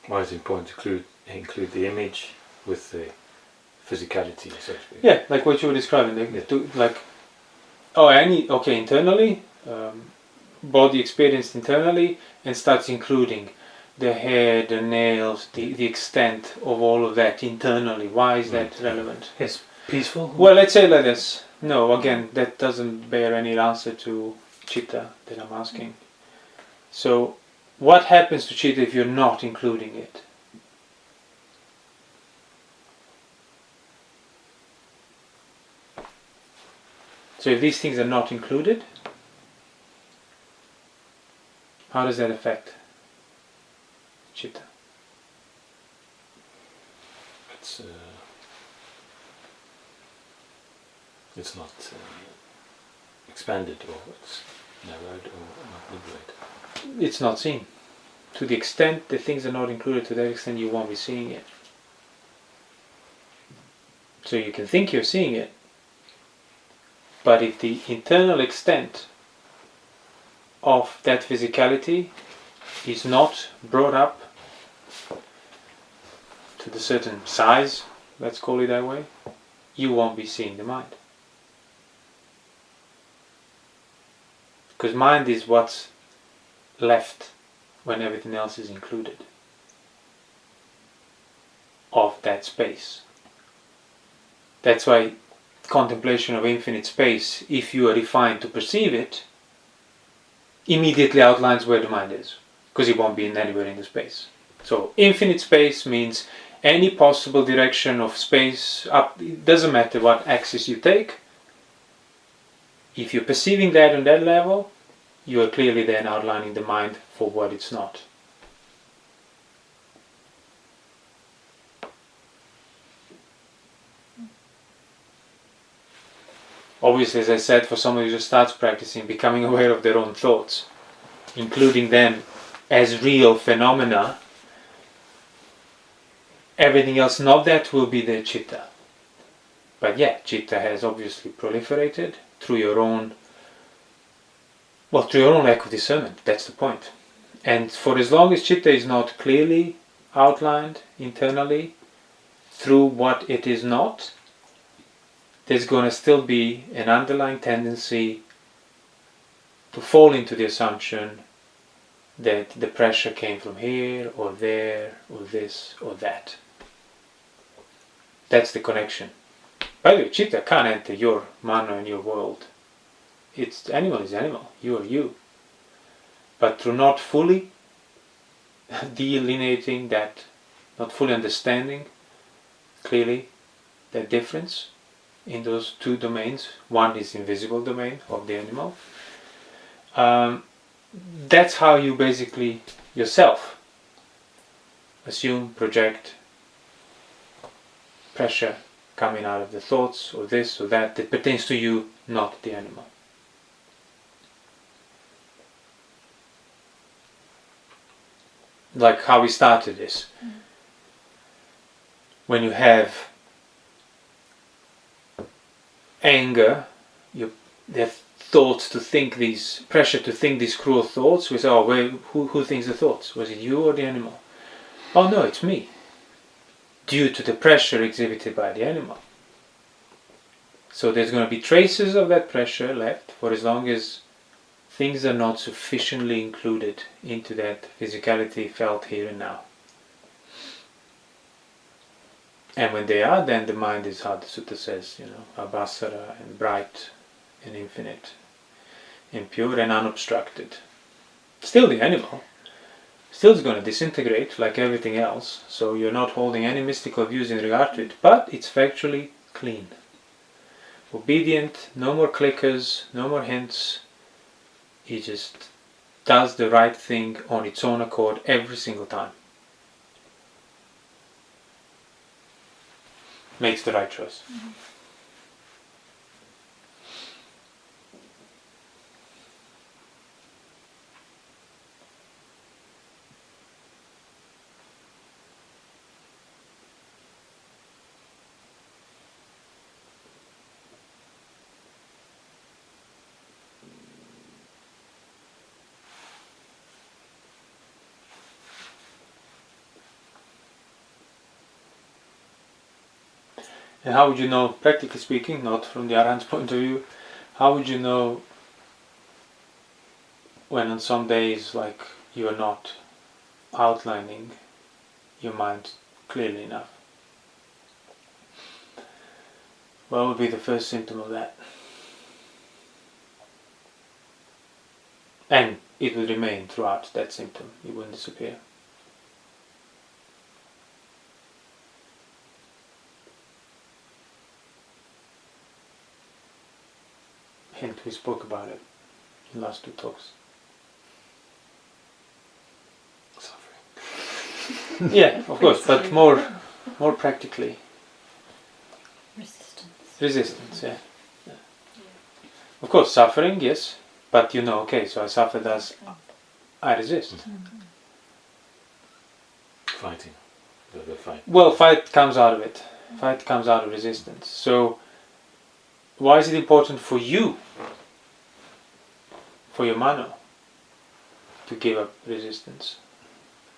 Why is it important to include the image with the physicality, so to speak? Yeah, like what you were describing, internally, body experienced internally, and starts including the hair, the nails, the extent of all of that internally. Why is that relevant? It's peaceful. Well, let's say like this. No, again, that doesn't bear any answer to chitta that I'm asking. So, what happens to chitta if you're not including it? So if these things are not included, how does that affect chitta? It's not expanded, or it's narrowed, or not liberated. It's not seen. To the extent that things are not included, to that extent you won't be seeing it. So you can think you're seeing it, but if the internal extent of that physicality is not brought up to the certain size, let's call it that way, you won't be seeing the mind. Because mind is what's left when everything else is included of that space. That's why contemplation of infinite space, if you are refined to perceive it, immediately outlines where the mind is, because it won't be anywhere in the space. So infinite space means any possible direction of space up. It doesn't matter what axis you take. If you're perceiving that on that level, you are clearly then outlining the mind for what it's not. Obviously, as I said, for somebody who just starts practicing, becoming aware of their own thoughts, including them as real phenomena, everything else not that will be the chitta. But yeah, chitta has obviously proliferated through your own lack of discernment. That's the point. And for as long as chitta is not clearly outlined internally through what it is not, there's going to still be an underlying tendency to fall into the assumption that the pressure came from here or there or this or that. That's the connection. By the way, Chitta can't enter your mano and your world. Animal is animal, you are you. But through not fully delineating that, not fully understanding clearly that difference in those two domains, one is invisible domain of the animal, that's how you basically yourself assume, project pressure coming out of the thoughts or this or that pertains to you, not the animal. Like how we started this. When you have anger, you have thoughts to think these, pressure to think these cruel thoughts, we say, oh, who thinks the thoughts? Was it you or the animal? Oh no, it's me. Due to the pressure exhibited by the animal. So there's going to be traces of that pressure left for as long as things are not sufficiently included into that physicality felt here and now. And when they are, then the mind is, how the sutta says, abhasara and bright and infinite and pure and unobstructed. Still the animal. Still is going to disintegrate like everything else, so you're not holding any mystical views in regard to it, but it's factually clean. Obedient, no more clickers, no more hints. He just does the right thing on its own accord every single time. Makes the right choice. Mm-hmm. And how would you know, practically speaking, not from the Arahant's point of view, how would you know when on some days like you are not outlining your mind clearly enough? What would be the first symptom of that? And it would remain throughout, that symptom, it wouldn't disappear. Hint, we spoke about it in the last two talks. Suffering. Yeah, of course, but more practically. Resistance, yeah. Of course, suffering, yes, but okay, so I suffer thus, I resist. Fighting. The fight. Well, fight comes out of it. Fight comes out of resistance. So, why is it important for you, for your mano, to give up resistance?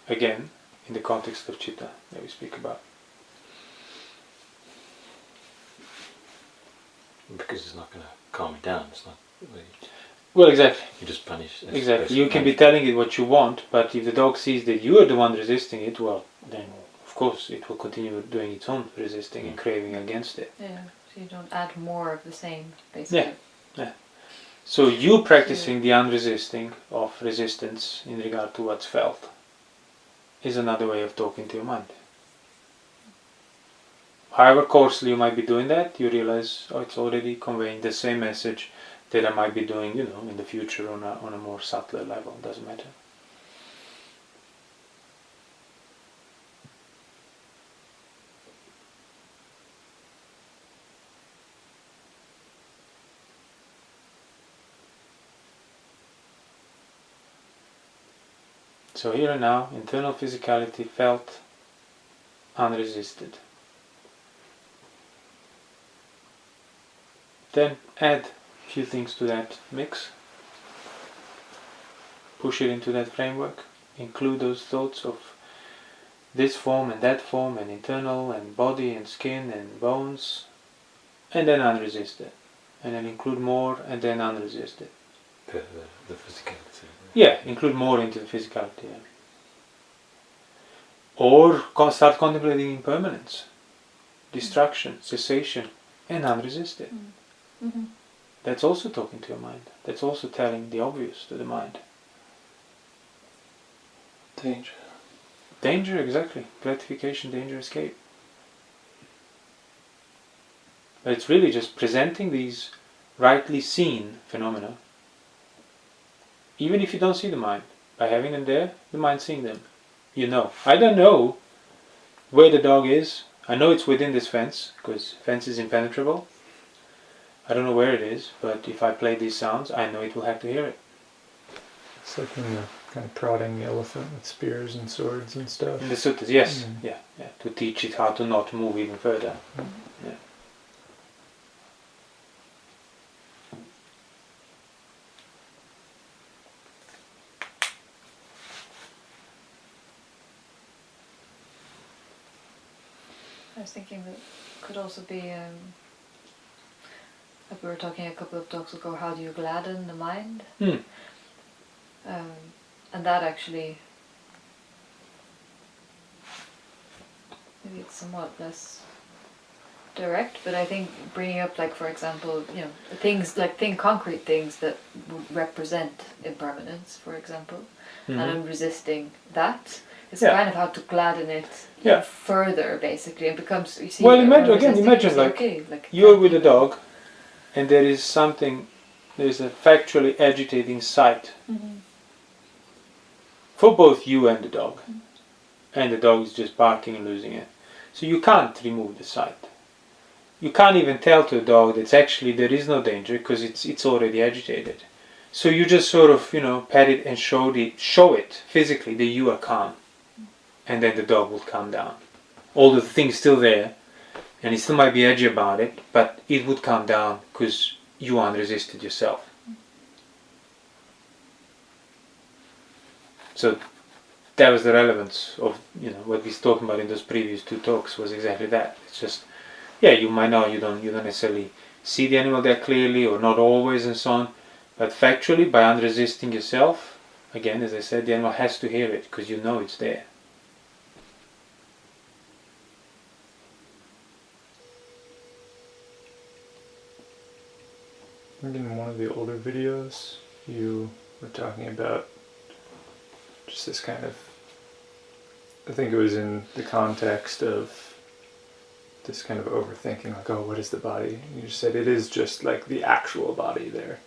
Again, in the context of citta that we speak about. Because it's not going to calm it down. It's not. Well, exactly. You just punish. Exactly. You can be telling it what you want, but if the dog sees that you are the one resisting it, well, then of course it will continue doing its own resisting and craving against it. Yeah, so you don't add more of the same, basically. Yeah. So you practicing the unresisting of resistance in regard to what's felt is another way of talking to your mind. However coarsely you might be doing that, you realize, it's already conveying the same message that I might be doing, in the future on a more subtler level. It doesn't matter. So here and now, internal physicality felt unresisted. Then add a few things to that mix. Push it into that framework. Include those thoughts of this form and that form and internal and body and skin and bones. And then unresisted. And then include more and then unresisted. The physicality. Yeah, include more into the physicality. Yeah. Or start contemplating impermanence, destruction, cessation, and unresisted. Mm-hmm. That's also talking to your mind. That's also telling the obvious to the mind. Danger. Danger, exactly. Gratification, danger, escape. But it's really just presenting these rightly seen phenomena, even if you don't see the mind. By having them there, the mind seeing them. You know. I don't know where the dog is. I know it's within this fence, because fence is impenetrable. I don't know where it is, but if I play these sounds, I know it will have to hear it. It's like when you're kind of prodding the elephant with spears and swords and stuff. In the suttas, yes. Yeah. To teach it how to not move even further. Yeah. I was thinking that could also be, like we were talking a couple of talks ago, how do you gladden the mind? And that actually, maybe it's somewhat less direct, but I think bringing up, like, for example, things like concrete things that would represent impermanence, for example, and I'm resisting that. It's kind of how to gladden it further, basically. It becomes, you see. Well, imagine like you're with a dog, and there is a factually agitating sight for both you and the dog, and the dog is just barking and losing it. So you can't remove the sight. You can't even tell to a dog that actually there is no danger because it's already agitated. So you just sort of pat it and show it physically that you are calm. And then the dog will calm down. All the things still there, and it still might be edgy about it, but it would calm down because you unresisted yourself. So that was the relevance of what we was talking about in those previous two talks was exactly that. It's just you might know you don't necessarily see the animal that clearly or not always and so on, but factually by unresisting yourself, again as I said, the animal has to hear it because you know it's there. I think in one of the older videos you were talking about just this kind of, I think it was in the context of this kind of overthinking, like, oh, what is the body? And you just said it is just like the actual body there.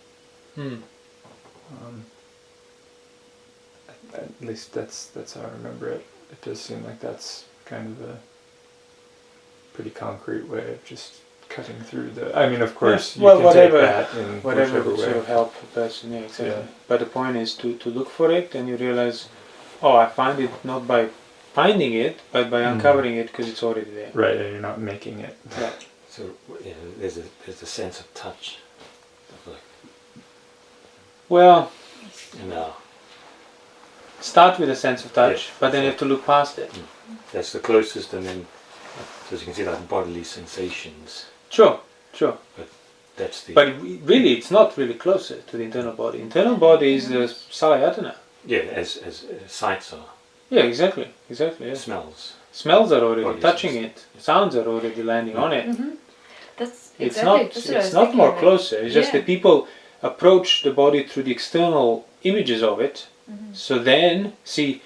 At least that's how I remember it. It does seem like that's kind of a pretty concrete way of just cutting through the. I mean, of course, you can take that in whatever whichever would way. sort of help the person. Yeah, exactly. Yeah. But the point is to look for it, and you realize, oh, I find it not by finding it, but by uncovering it because it's already there. Right, and you're not making it. Right. So there's a sense of touch. Well, start with a sense of touch, but then you have to look past it. That's the closest, and then so as you can see, like bodily sensations. Sure. But that's the. But really, it's not really closer to the internal body. Internal body is the salayatana. Yeah, as sights are. Yeah, exactly. Yeah. Smells. Smells are already Body touching sense. it. Sounds are already landing on it. That's It's exactly. not. It's not more closer. It's just that people approach the body through the external images of it. So then, see,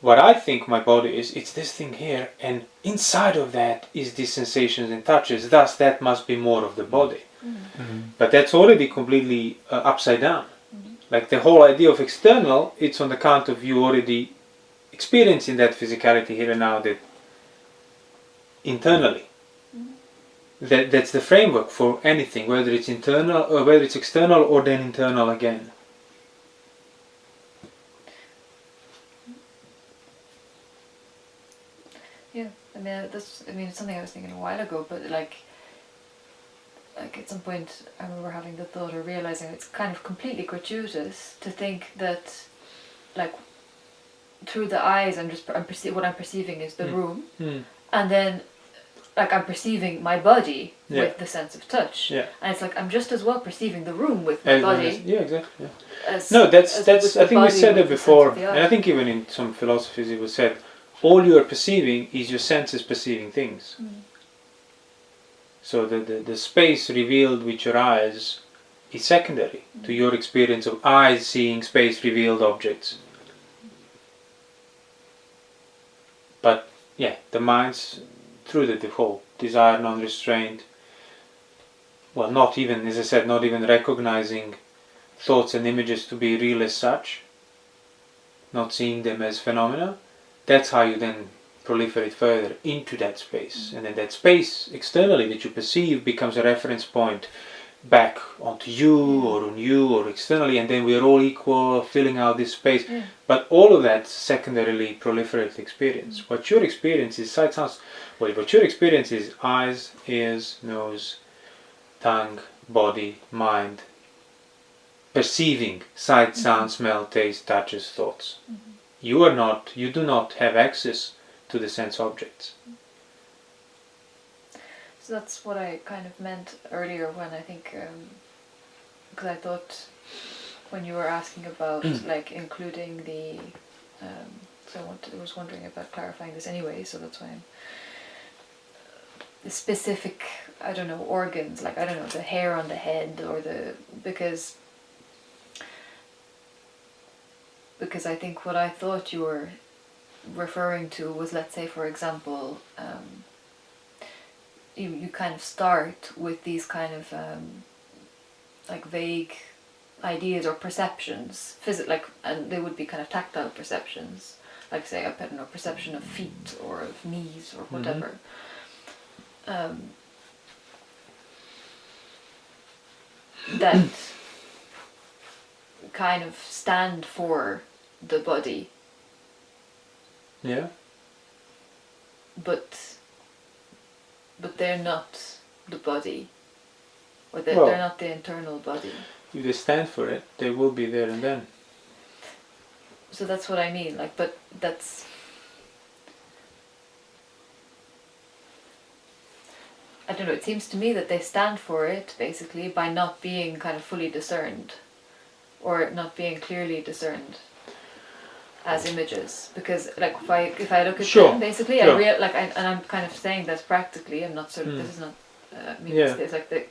what I think my body is, it's this thing here, and inside of that is these sensations and touches. Thus, that must be more of the body. But that's already completely upside down. Like the whole idea of external, it's on account of you already experiencing that physicality here and now, that internally. That's the framework for anything, whether it's internal or whether it's external or then internal again. Yeah, it's something I was thinking a while ago, but like at some point I remember having the thought or realizing it's kind of completely gratuitous to think that, like, through the eyes what I'm perceiving is the room, and then like I'm perceiving my body Yeah. with the sense of touch, Yeah. and it's like I'm just as well perceiving the room with my body. Yeah, exactly. Yeah. As, No, as that's. with I the think we body said with it the sense before, of the and I eye. think even in some philosophies it was said, all you are perceiving is your senses perceiving things. So the space revealed with your eyes is secondary to your experience of eyes seeing space revealed objects. But yeah, the mind's through the default desire, non-restraint. Well, not even, as I said, not even recognizing thoughts and images to be real as such, not seeing them as phenomena. That's how you then proliferate further into that space, and then that space externally that you perceive becomes a reference point back onto you or on you or externally, and then we're all equal, filling out this space. But all of that secondarily proliferated experience. What your experience is sight, sounds. Well, what your experience is eyes, ears, nose, tongue, body, mind, perceiving sight, sound, smell, taste, touches, thoughts. You do not have access to the sense objects. So that's what I kind of meant earlier when I think, because I thought when you were asking about like including the, so I was wondering about clarifying this anyway, so that's why I'm, the specific, I don't know, organs, like I don't know, the hair on the head or because I think what I thought you were referring to was, let's say for example, you kind of start with these kind of like vague ideas or perceptions, and they would be kind of tactile perceptions, like say I don't know, perception of feet or of knees or whatever. That kind of stand for the body. Yeah. But they're not the body, or they're not the internal body. If they stand for it, they will be there and then. So that's what I mean. Like, but that's. I don't know. It seems to me that they stand for it basically by not being kind of fully discerned, or not being clearly discerned as images. Because like if I look at them, basically, I and I'm kind of saying that practically. I'm not sort of. This is not. It's like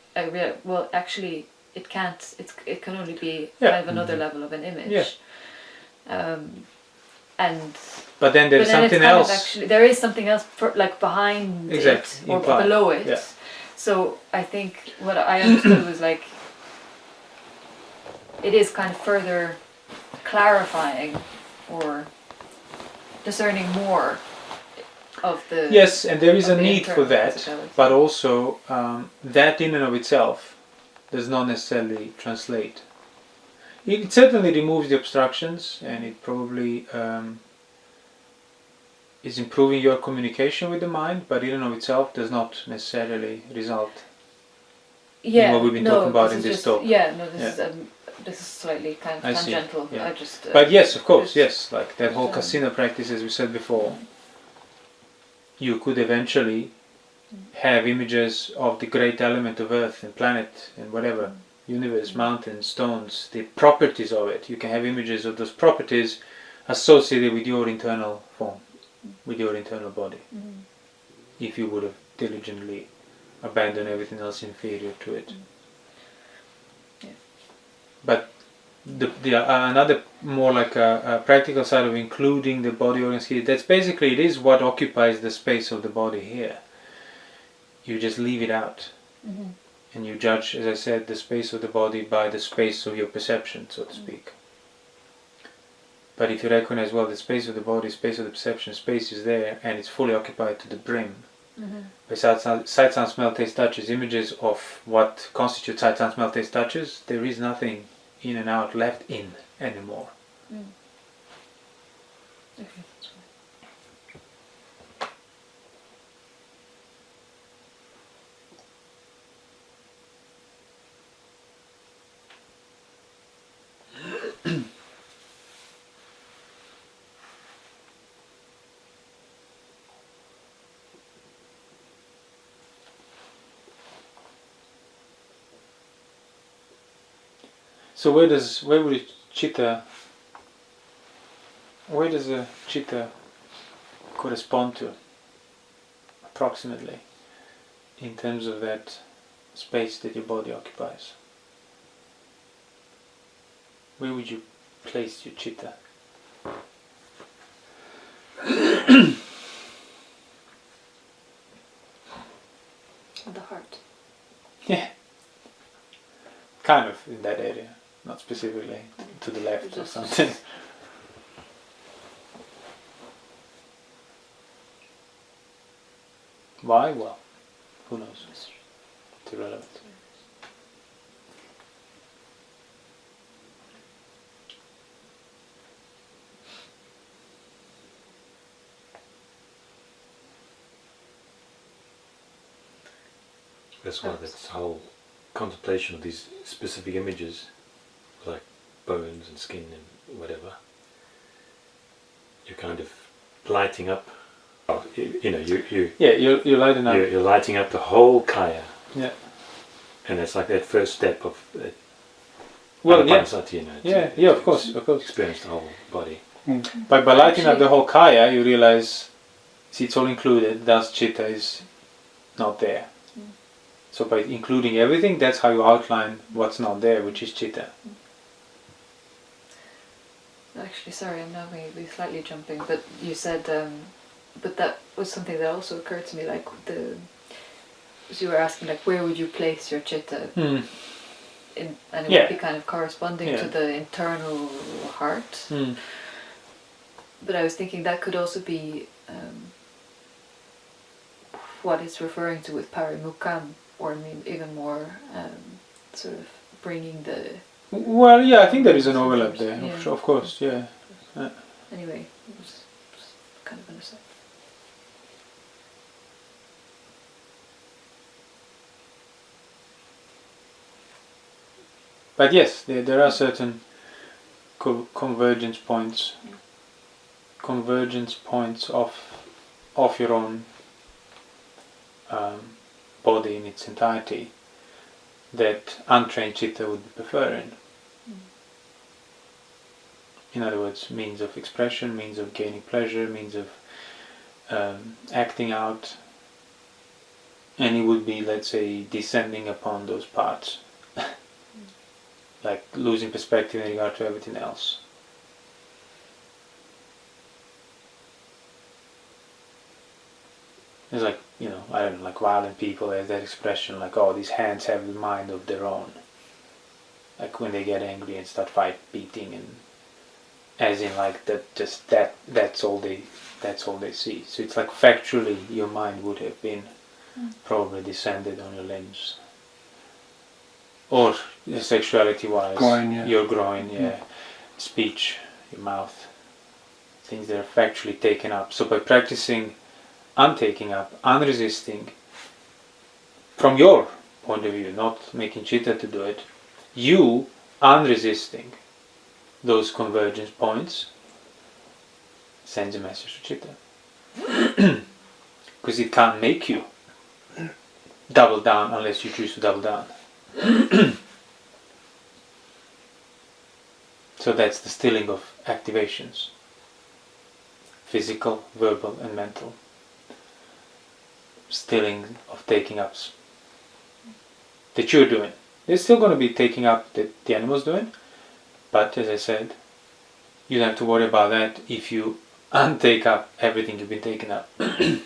well, actually, it can't. It can only be kind of another level of an image. But then there's something else. Actually, there is something else behind it or below it. Yeah. So I think what I understood was like it is kind of further clarifying or discerning more of the. Yes, and there is a need for that, physicality. but also that in and of itself does not necessarily translate. It certainly removes the obstructions, and it probably is improving your communication with the mind, but in and of itself does not necessarily result in what we've been talking about in this talk. This is slightly kind of tangential. Yeah. I just. But yes, of course, yes, like that whole casino practice, as we said before, you could eventually have images of the great element of Earth and planet and whatever. Universe, mountains, stones, the properties of it. You can have images of those properties associated with your internal form, with your internal body. If you would have diligently abandoned everything else inferior to it. But another more like a practical side of including the body organs here, that's basically, it is what occupies the space of the body here. You just leave it out. And you judge, as I said, the space of the body by the space of your perception, so to speak. But if you recognize, well, the space of the body, space of the perception, space is there, and it's fully occupied to the brim. Besides sight, sound, smell, taste, touches, images of what constitutes sight, sound, smell, taste, touches, there is nothing in and out left in anymore. Okay. So where does a chitta correspond to, approximately, in terms of that space that your body occupies? Where would you place your chitta? The heart. Yeah. Kind of in that area, not specifically to the left or Just- something. Why? Well, who knows? It's irrelevant. That's why this whole contemplation of these specific images, like bones and skin and whatever, you're kind of lighting up. You're lighting up. You're lighting up the whole kaya. Yeah. And it's like that first step of Well, yeah. Anapanasati, Of course. experience the whole body. By lighting up the whole kaya, you realize, see, it's all included. Thus, chitta is not there. So by including everything, that's how you outline what's not there, which is chitta. Actually, sorry, I'm now maybe slightly jumping, but you said, but that was something that also occurred to me, like as you were asking, like, where would you place your chitta? And it would be kind of corresponding to the internal heart. But I was thinking that could also be what it's referring to with parimukkham, or even more sort of bringing the... Well, yeah, I think there is an overlap there, Yeah. of course, yeah. Anyway, it was kind of an aside. But yes, there are certain convergence points of your own body in its entirety that untrained chitta would be preferring. In other words, means of expression, means of gaining pleasure, means of acting out, and it would be, let's say, descending upon those parts, like losing perspective in regard to everything else. It's like, I don't know, like violent people have that expression, like, oh, these hands have a mind of their own. Like when they get angry and start beating, and as in like that's all they see. So it's like factually your mind would have been probably descended on your limbs. Or sexuality wise, your groin, speech, your mouth, things that are factually taken up. So by practicing untaking up, unresisting, from your point of view, not making chitta to do it, you unresisting those convergence points sends a message to chitta. Because it can't make you double down unless you choose to double down. So that's the stilling of activations. Physical, verbal and mental. Stilling of taking ups that you're doing. There's still going to be taking up that the animal's doing, but as I said, you don't have to worry about that if you untake up everything you've been taking up. Then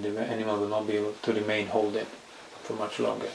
the animal will not be able to remain holding for much longer.